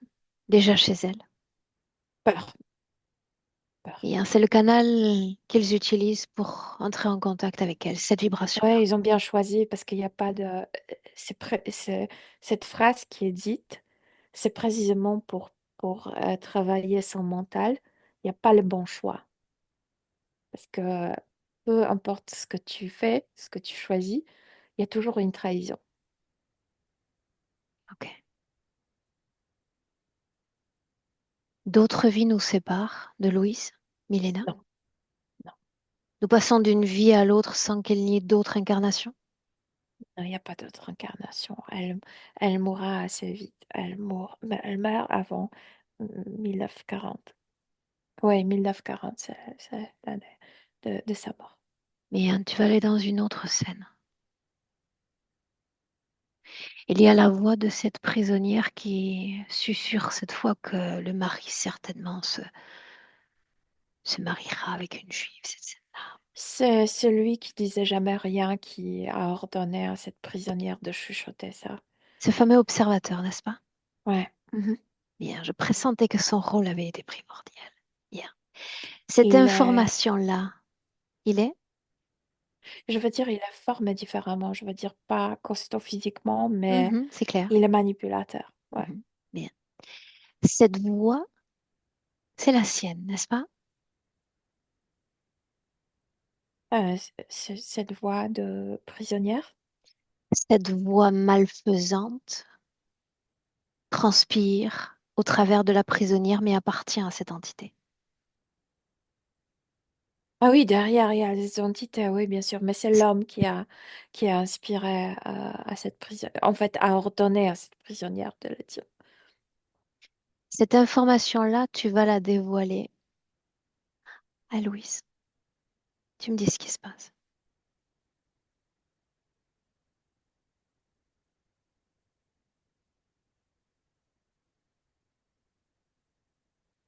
déjà chez elle? Peur, peur. Bien, c'est le canal qu'ils utilisent pour entrer en contact avec elle, cette Ouais, vibration-là. ils ont bien choisi parce qu'il n'y a pas de... cette phrase qui est dite, c'est précisément pour travailler son mental. Il n'y a pas le bon choix. Parce que peu importe ce que tu fais, ce que tu choisis, il y a toujours une trahison. Ok. D'autres vies nous séparent de Louise, Milena. Non, non, Nous passons d'une vie à l'autre sans qu'il n'y ait d'autres incarnations. non, il n'y a pas d'autre incarnation. Elle mourra assez vite. Mais elle meurt avant 1940. Oui, 1940, c'est l'année de sa mort. Mais hein, tu vas aller dans une autre scène. Il y a la voix de cette prisonnière qui susurre cette fois que le mari certainement se mariera avec une juive, cette scène-là. C'est celui qui disait jamais rien qui a ordonné à cette prisonnière de chuchoter ça. Ce fameux observateur, n'est-ce pas? Ouais. Mhm. Bien, je pressentais que son rôle avait été primordial. Bien. Cette Il est, information-là, il est? je veux dire, il est formé différemment. Je veux dire, pas costaud physiquement, mais Mhm, c'est clair. il est manipulateur. Ouais. Mhm, bien. Cette voix, c'est la sienne, n'est-ce pas? Cette voix de prisonnière. Cette voix malfaisante transpire au travers de la prisonnière, mais appartient à cette entité. Ah oui, derrière, il y a les entités, oui, bien sûr, mais c'est l'homme qui a inspiré à cette prisonnière, en fait, a ordonné à cette prisonnière de le dire. Cette information-là, tu vas la dévoiler à Louise. Tu me dis ce qui se passe.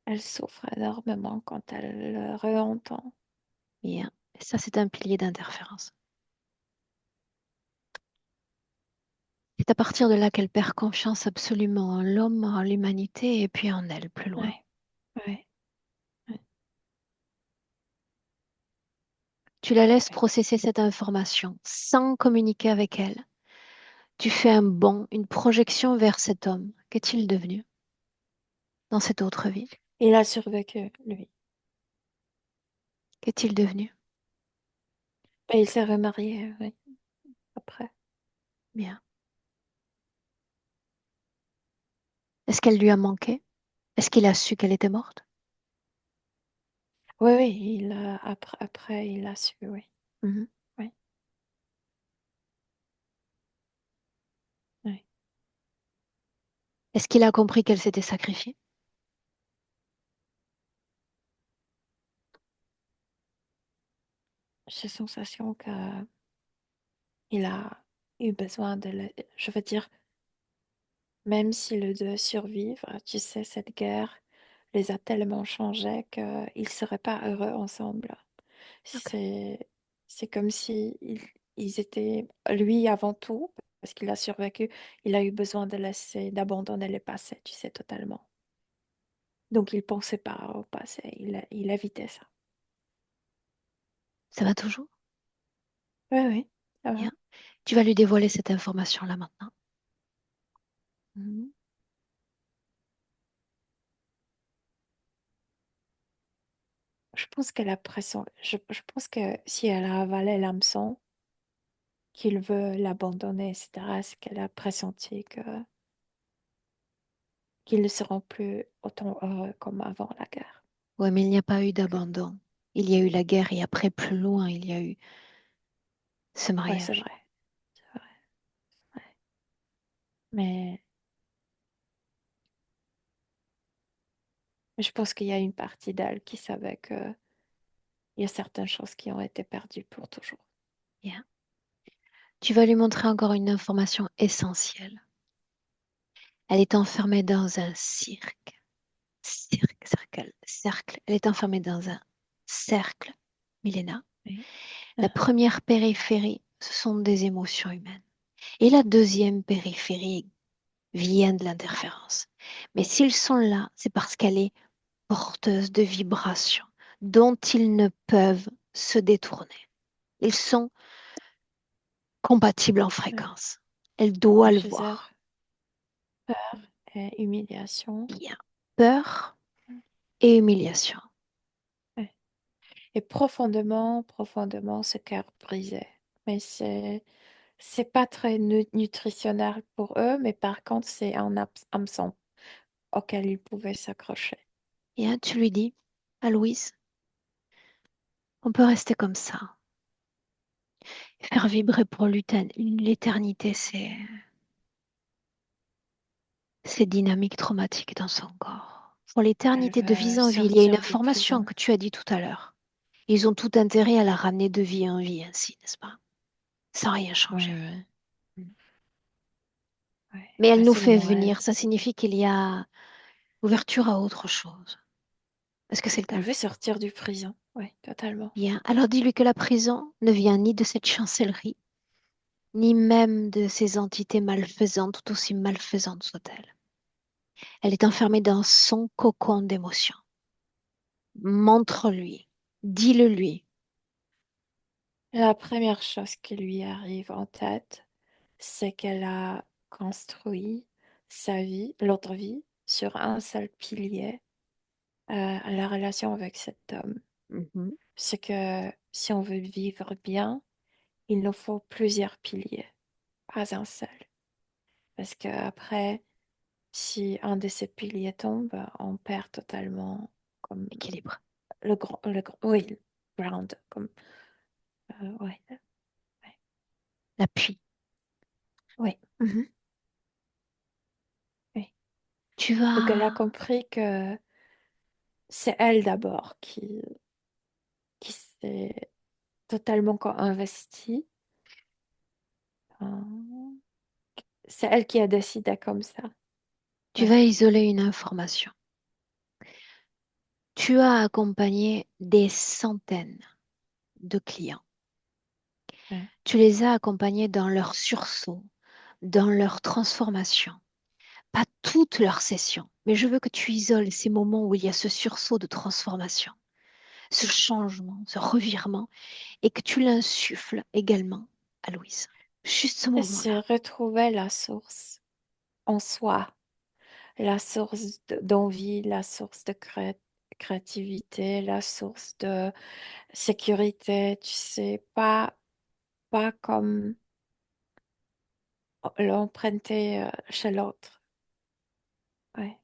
Elle souffre énormément quand elle le réentend. Bien. Et ça, c'est un pilier d'interférence. C'est à partir de là qu'elle perd confiance absolument en l'homme, en l'humanité et puis en elle plus loin. Ouais, ouais, ouais, Tu la laisses ouais. processer cette information sans communiquer avec elle. Tu fais un bond, une projection vers cet homme. Qu'est-il devenu dans cette autre vie? Il a survécu, lui. Qu'est-il devenu? Et il s'est remarié, oui, après. Bien. Est-ce qu'elle lui a manqué? Est-ce qu'il a su qu'elle était morte? Oui, oui, après, il a su, oui. Mhm, oui, oui. Est-ce qu'il a compris qu'elle s'était sacrifiée? J'ai sensation que il a eu besoin je veux dire, même si le deux survivre, tu sais, cette guerre les a tellement changés qu'ils ne seraient pas heureux ensemble. Ok. C'est, c'est comme si ils étaient, lui avant tout, parce qu'il a survécu, il a eu besoin d'abandonner le passé, tu sais, totalement. Donc il pensait pas au passé, il évitait ça. Ça va toujours? Oui, oui, ça va. Bien. Tu vas lui dévoiler cette information-là maintenant. Mhm. Je pense que si elle a avalé l'hameçon, qu'il veut l'abandonner, etc., c'est qu'elle a pressenti qu'ils ne seront plus autant heureux comme avant la guerre. Ouais, mais il n'y a pas eu d'abandon. Il y a eu la guerre et après, plus loin, il y a eu ce Ouais, c'est mariage. vrai, c'est vrai. Ouais. Mais, mais je pense qu'il y a une partie d'elle qui savait qu'il y a certaines choses qui ont été perdues pour toujours. Bien. Tu vas lui montrer encore une information essentielle. Elle est enfermée dans un cirque. Cirque, cercle, cercle. Elle est enfermée dans un cercle, Milena. Oui. La Ah, première périphérie, ce sont des émotions humaines. Et la deuxième périphérie vient de l'interférence. Mais s'ils sont là, c'est parce qu'elle est porteuses de vibrations dont ils ne peuvent se détourner. Ils sont compatibles en Ouais. fréquence. Elle doit le Diffuseur, voir. peur et humiliation. Bien. Peur et humiliation. Ouais. Et profondément, profondément, ce cœur brisé. Mais c'est pas très nutritionnel pour eux, mais par contre, c'est un hameçon auquel ils pouvaient s'accrocher. Bien, tu lui dis, à Louise, on peut rester comme ça. Faire vibrer pour l'éternité, c'est dynamique traumatique dans son corps. Pour Elle l'éternité de vie veut en vie, il y a une sortir du information prison. que tu as dit tout à l'heure. Ils ont tout intérêt à la ramener de vie en vie ainsi, n'est-ce pas? Sans rien Ouais, changer. ouais, ouais. Mais elle Bah, nous fait seulement elle. venir, ça signifie qu'il y a ouverture à autre chose. Est-ce que c'est le Elle cas? veut sortir du prison. Oui, totalement. Bien. Alors dis-lui que la prison ne vient ni de cette chancellerie, ni même de ces entités malfaisantes, tout aussi malfaisantes soient-elles. Elle est enfermée dans son cocon d'émotions. Montre-lui, dis-le lui. La première chose qui lui arrive en tête, c'est qu'elle a construit sa vie, l'autre vie, sur un seul pilier, la relation avec cet homme. Mhm. C'est que si on veut vivre bien, il nous faut plusieurs piliers, pas un seul. Parce que après, si un de ces piliers tombe, on perd totalement comme Équilibre. oui, le ground, comme, ouais, ouais, L'appui. ouais. Mhm, oui. Tu Donc elle a vas, compris que c'est elle d'abord qui s'est totalement investie. euh, C'est elle qui a décidé comme ça. tu Ouais, vas isoler une information. Tu as accompagné des centaines de clients. ouais. Tu les as accompagnés dans leur sursaut, dans leur transformation. Pas toutes leurs sessions, mais je veux que tu isoles ces moments où il y a ce sursaut de transformation, ce changement, ce revirement, et que tu l'insuffles également à Louise. Juste ce Et c'est mouvement-là. retrouver la source en soi, la source d'envie, la source de créativité, la source de sécurité, tu sais, pas comme l'emprunter chez l'autre. Ouais,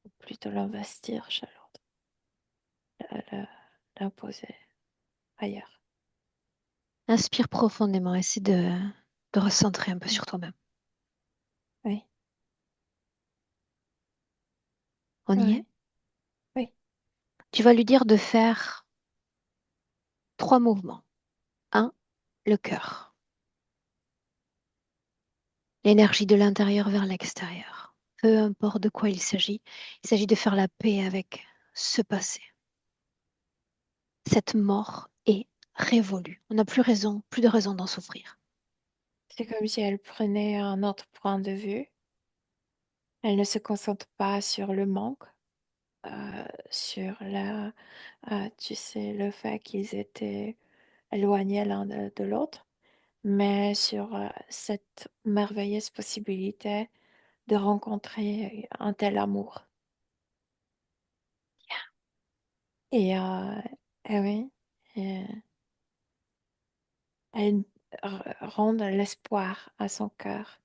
ou plutôt l'investir chez l'autre, le- l'imposer ailleurs. Inspire profondément, essaie de recentrer un peu Ouais, sur toi-même. oui, On y est? ouais, oui. Tu vas lui dire de faire 3 mouvements. Un, le cœur. L'énergie de l'intérieur vers l'extérieur. Peu importe de quoi il s'agit de faire la paix avec ce passé. Cette mort est révolue. On n'a plus raison, plus de raison d'en souffrir. C'est comme si elle prenait un autre point de vue. Elle ne se concentre pas sur le manque, sur tu sais, le fait qu'ils étaient éloignés l'un de l'autre, mais sur cette merveilleuse possibilité de rencontrer un tel amour. Et, et oui, et elle rend l'espoir à son cœur,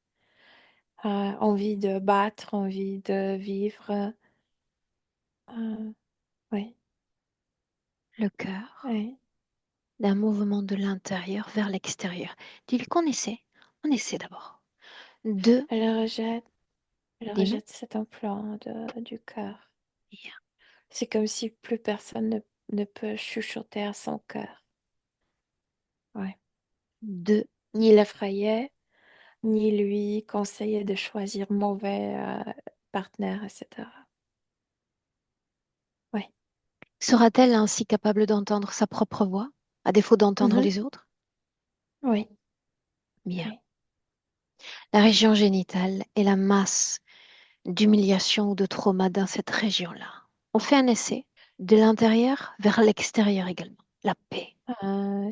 envie de battre, envie de vivre. Oui, Le cœur, oui. d'un mouvement de l'intérieur vers l'extérieur. Dis-lui qu'on essaie. On essaie d'abord. Deux, Elle rejette, elle dis-moi. rejette cet emploi du cœur. Bien. C'est comme si plus personne ne peut chuchoter à son cœur. Ouais. Deux, Ni l'effrayer, ni lui conseiller de choisir mauvais partenaire, etc. Oui. sera-t-elle ainsi capable d'entendre sa propre voix, à défaut d'entendre Mhm. les autres? Oui. Bien. Oui. La région génitale est la masse d'humiliation ou de trauma dans cette région-là. On fait un essai de l'intérieur vers l'extérieur également. La paix.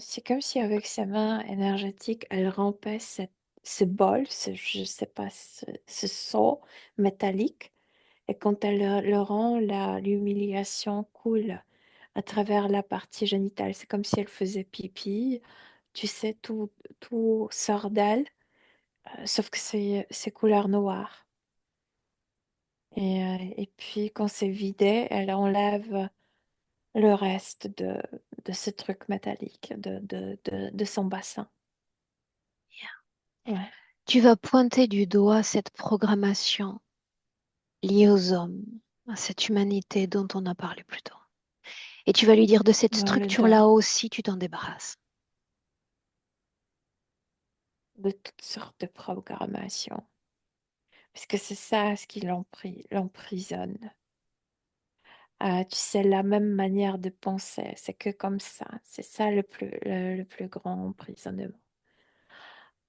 C'est comme si avec sa main énergétique, elle rompait ce bol, je sais pas, ce seau métallique. Et quand elle le rend, l'humiliation coule à travers la partie génitale. C'est comme si elle faisait pipi. Tu sais, tout sort d'elle, sauf que c'est couleur noire. Et puis quand c'est vidé, elle enlève le reste de ce truc métallique, de son bassin. Ouais. Tu vas pointer du doigt cette programmation liée aux hommes, à cette humanité dont on a parlé plus tôt. Et tu vas lui dire de cette Dans le structure-là deuil, aussi, tu t'en débarrasses. de toutes sortes de programmations. Parce que c'est ça ce qui l'emprisonne. Tu sais, la même manière de penser, c'est que comme ça. C'est ça le plus grand emprisonnement.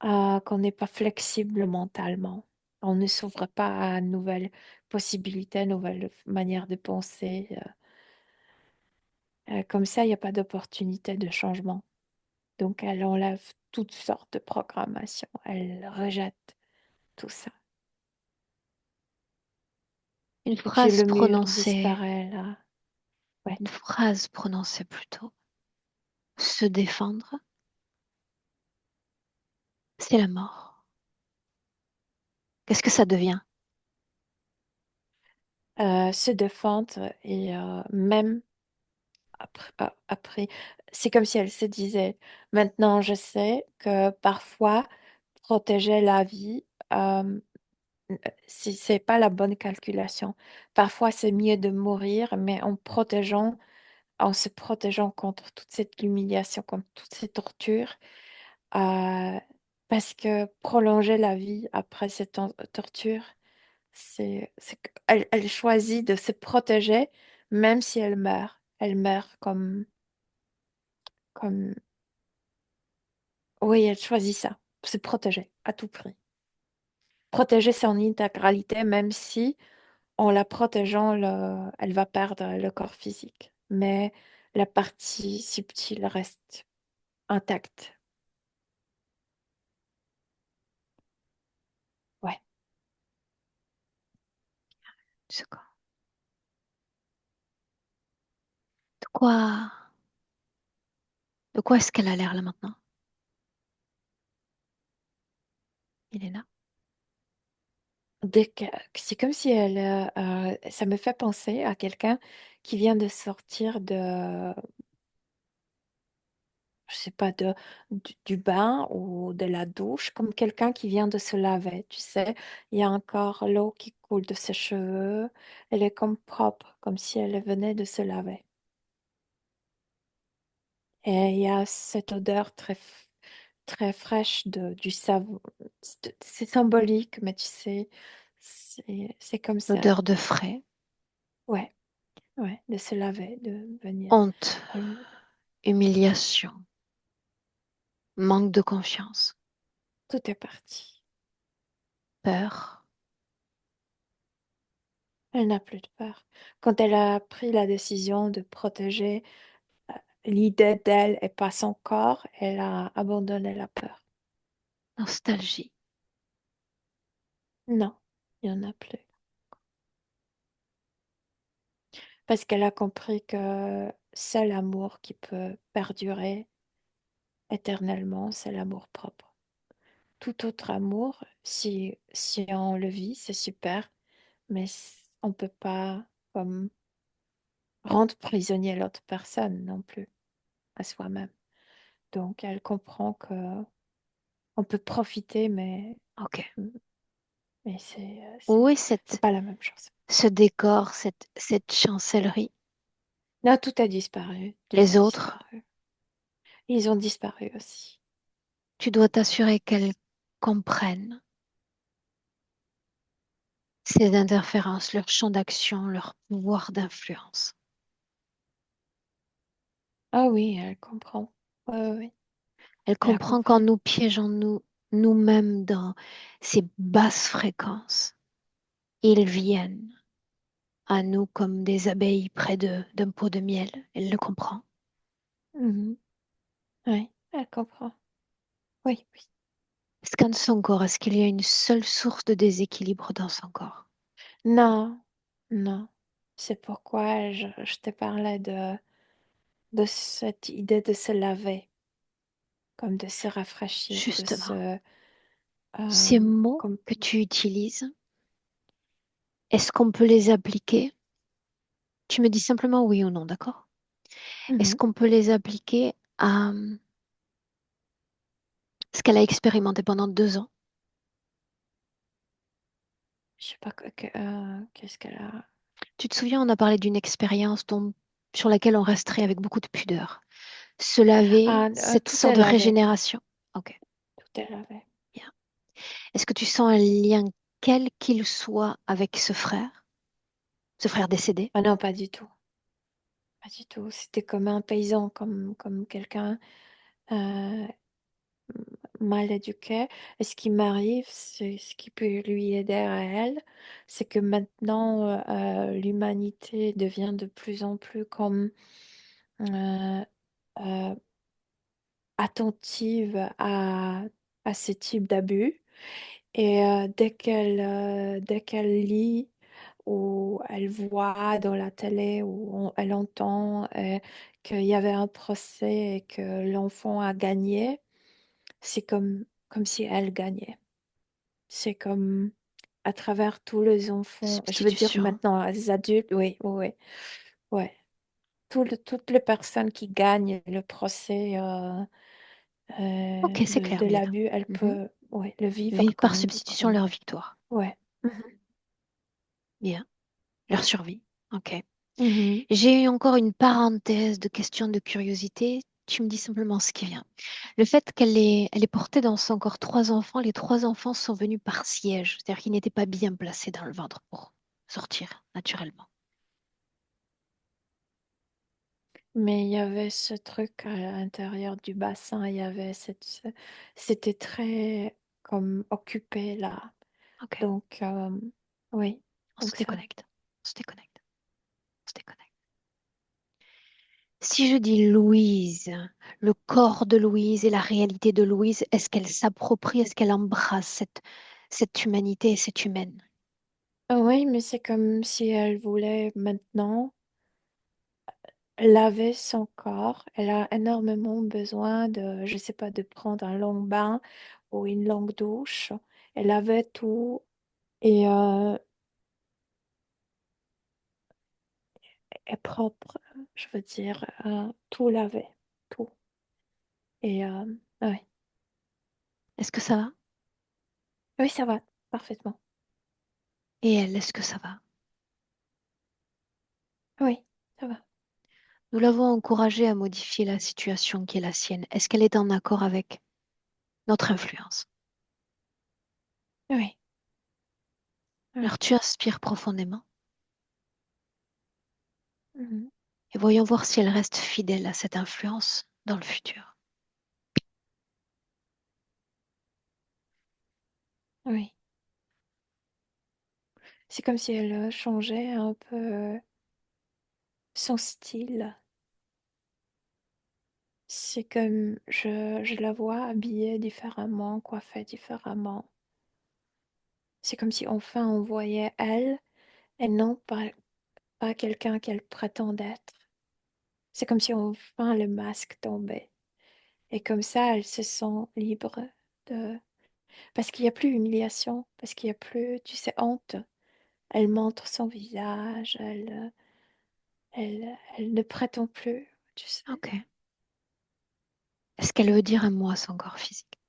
Qu'on n'est pas flexible mentalement. On ne s'ouvre pas à de nouvelles possibilités, nouvelles manières de penser. Comme ça, il n'y a pas d'opportunité de changement. Donc, elle enlève toutes sortes de programmations. Elle rejette tout ça. Une Et puis phrase le mur prononcée, disparaît là. Ouais. une phrase prononcée plutôt. Se défendre, c'est la mort. Qu'est-ce que ça devient? Se défendre et même après, c'est comme si elle se disait, maintenant je sais que parfois protéger la vie, euh, si c'est pas la bonne calculation. Parfois c'est mieux de mourir, mais en se protégeant contre toute cette humiliation, contre toutes ces tortures, euh, parce que prolonger la vie après cette torture, elle choisit de se protéger même si elle meurt. Elle meurt comme, oui, elle choisit ça, se protéger à tout prix. Protéger son intégralité, même si en la protégeant, elle va perdre le corps physique. Mais la partie subtile reste intacte. Ouais. C'est quoi? De quoi, de quoi est-ce qu'elle a l'air là maintenant? Il est là. C'est comme si ça me fait penser à quelqu'un qui vient de sortir je sais pas, du bain ou de la douche, comme quelqu'un qui vient de se laver, tu sais. Il y a encore l'eau qui coule de ses cheveux. Elle est comme propre, comme si elle venait de se laver. Et il y a cette odeur très fraîche du savon. C'est symbolique, mais tu sais, c'est comme ça. L'odeur de frais, Ouais, ouais, de se laver, de venir. honte, Elle- humiliation, manque de confiance, Tout est parti. peur. Elle n'a plus de peur. Quand elle a pris la décision de protéger l'idée d'elle et pas son corps, elle a abandonné la peur. Nostalgie. Non, il n'y en a plus. Parce qu'elle a compris que seul amour qui peut perdurer éternellement, c'est l'amour propre. Tout autre amour, si on le vit, c'est super, mais on ne peut pas comme rendre prisonnier l'autre personne non plus, à soi-même. Donc elle comprend que on peut profiter, Ok. mais Où est c'est pas la même chose. ce décor, cette chancellerie? Là, tout a disparu. Tout Les a autres, disparu. Ils ont disparu aussi. tu dois t'assurer qu'elles comprennent ces interférences, leur champ d'action, leur pouvoir d'influence. Ah oui, elle comprend. Oui, oui, oui. Elle Elle a comprend qu'en compris. nous piégeant nous-mêmes dans ces basses fréquences, Ils viennent à nous comme des abeilles près d'un pot de miel. Elle le comprend. Mhm. Oui, elle comprend. Oui, oui. Scanne son corps. Est-ce qu'il y a une seule source de déséquilibre dans son corps? Non, non. C'est pourquoi je te parlais de cette idée de se laver, comme de se rafraîchir, de Justement, se... ces mots comme, que tu utilises, est-ce qu'on peut les appliquer? Tu me dis simplement oui ou non, d'accord? Est-ce Mhm. qu'on peut les appliquer à ce qu'elle a expérimenté pendant 2 ans? Je sais pas qu'est-ce qu'elle a. Tu te souviens, on a parlé d'une expérience sur laquelle on resterait avec beaucoup de pudeur. Se laver, Ah, cette tout est sorte de lavé. régénération. Ok, Tout est lavé. bien. Est-ce que tu sens un lien, quel qu'il soit, avec ce frère décédé? Ah non, pas du tout. Pas du tout. C'était comme un paysan, comme quelqu'un euh, mal éduqué. Et ce qui m'arrive, c'est ce qui peut lui aider à elle, c'est que maintenant, l'humanité devient de plus en plus comme euh, euh, attentive à ce type d'abus. Et dès qu'elle lit ou elle voit dans la télé ou elle entend qu'il y avait un procès et que l'enfant a gagné, c'est comme si elle gagnait. C'est comme à travers tous les enfants, je veux dire Substitution. maintenant les adultes, oui, oui, oui, ouais. Toutes les personnes qui gagnent le procès Ok, c'est clair, de Mélina. l'abus, elles Mhm. peuvent ouais, le vivre Vie par comme, substitution, comme, leur victoire. ouais. Mhm. Bien. Leur survie. Ok. Mhm. J'ai eu encore une parenthèse de questions de curiosité. Tu me dis simplement ce qui vient. Le fait elle ait porté dans son corps 3 enfants, les 3 enfants sont venus par siège, c'est-à-dire qu'ils n'étaient pas bien placés dans le ventre pour sortir naturellement. Mais il y avait ce truc à l'intérieur du bassin, il y avait c'était très comme occupé là. Ok, Donc, oui, on se donc ça. déconnecte. On se déconnecte. On se déconnecte. Si je dis Louise, le corps de Louise et la réalité de Louise, est-ce qu'elle s'approprie, est-ce qu'elle embrasse cette humanité et cette humaine? Ah oui, mais c'est comme si elle voulait maintenant laver son corps. Elle a énormément besoin de, je sais pas, de prendre un long bain ou une longue douche. Elle avait tout et est propre, je veux dire, tout lavé, tout. Et ouais. Est-ce que ça va? Oui, ça va, parfaitement. Et elle, est-ce que ça va? Oui, ça va. Nous l'avons encouragée à modifier la situation qui est la sienne. Est-ce qu'elle est en accord avec notre influence? Oui, Alors oui. tu inspires profondément Mhm. et voyons voir si elle reste fidèle à cette influence dans le futur. Oui. C'est comme si elle changeait un peu son style. C'est comme je la vois habillée différemment, coiffée différemment. C'est comme si enfin on voyait elle et non pas quelqu'un qu'elle prétend être. C'est comme si enfin le masque tombait. Et comme ça, elle se sent libre de... Parce qu'il n'y a plus humiliation, parce qu'il n'y a plus, tu sais, honte. Elle montre son visage, elle ne prétend plus, tu sais. Ok. Est-ce qu'elle veut dire un mot à son corps physique?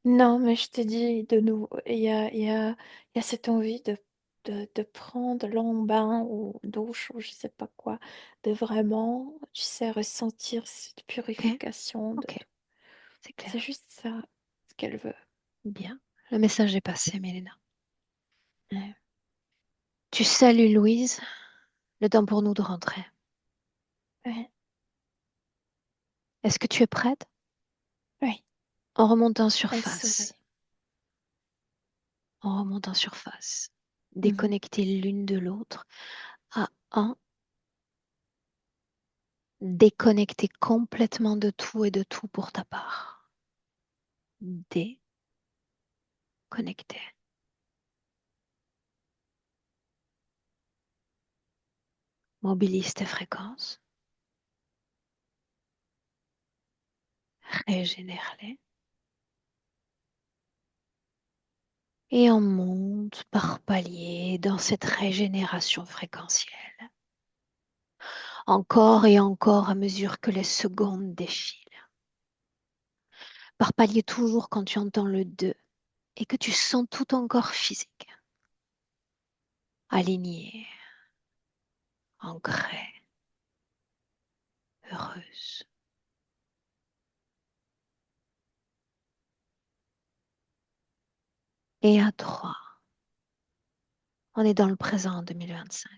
Non, mais je te dis de nouveau, il y a cette envie de prendre long bain ou douche ou je sais pas quoi, de vraiment, tu sais, ressentir cette Ok, purification. ok, c'est C'est clair. juste ça, ce qu'elle veut. Bien. Le message est passé, Mélina. Ouais. Tu salues Louise, le temps pour nous de rentrer. Ouais. Est-ce que tu es prête? Oui, On remonte en elle surface. sourit. on remonte en surface, Mhm. déconnectées l'une de l'autre à un, déconnectées complètement de tout et de tout pour ta part. Déconnectées. Mobilise tes fréquences, régénère-les et on monte par paliers dans cette régénération fréquentielle. Encore et encore à mesure que les secondes défilent. Par palier toujours quand tu entends le 2 et que tu sens tout ton corps physique aligné, ancré, heureuse. Et à 3, on est dans le présent en 2025.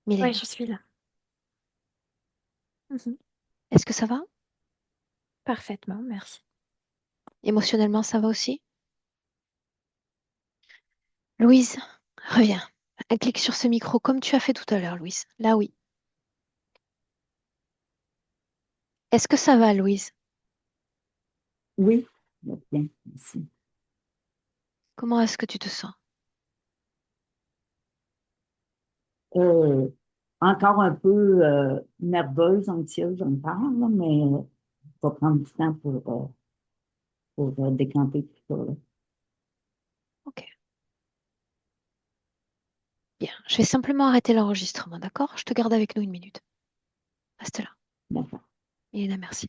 Oui, Milena, je suis là. Mhm. est-ce que ça va? Parfaitement, merci. Émotionnellement, ça va aussi? Louise, reviens. Un clic sur ce micro comme tu as fait tout à l'heure, Louise. Là, oui. Est-ce que ça va, Louise? Oui, bien, merci. Comment est-ce que tu te sens? Euh, Encore un peu nerveuse, anxieuse, j'en parle, là, mais ça va prendre du temps pour décanter tout ça, là. Ok, bien. Je vais simplement arrêter l'enregistrement, d'accord? Je te garde avec nous une minute. Reste là. D'accord. Milena, merci.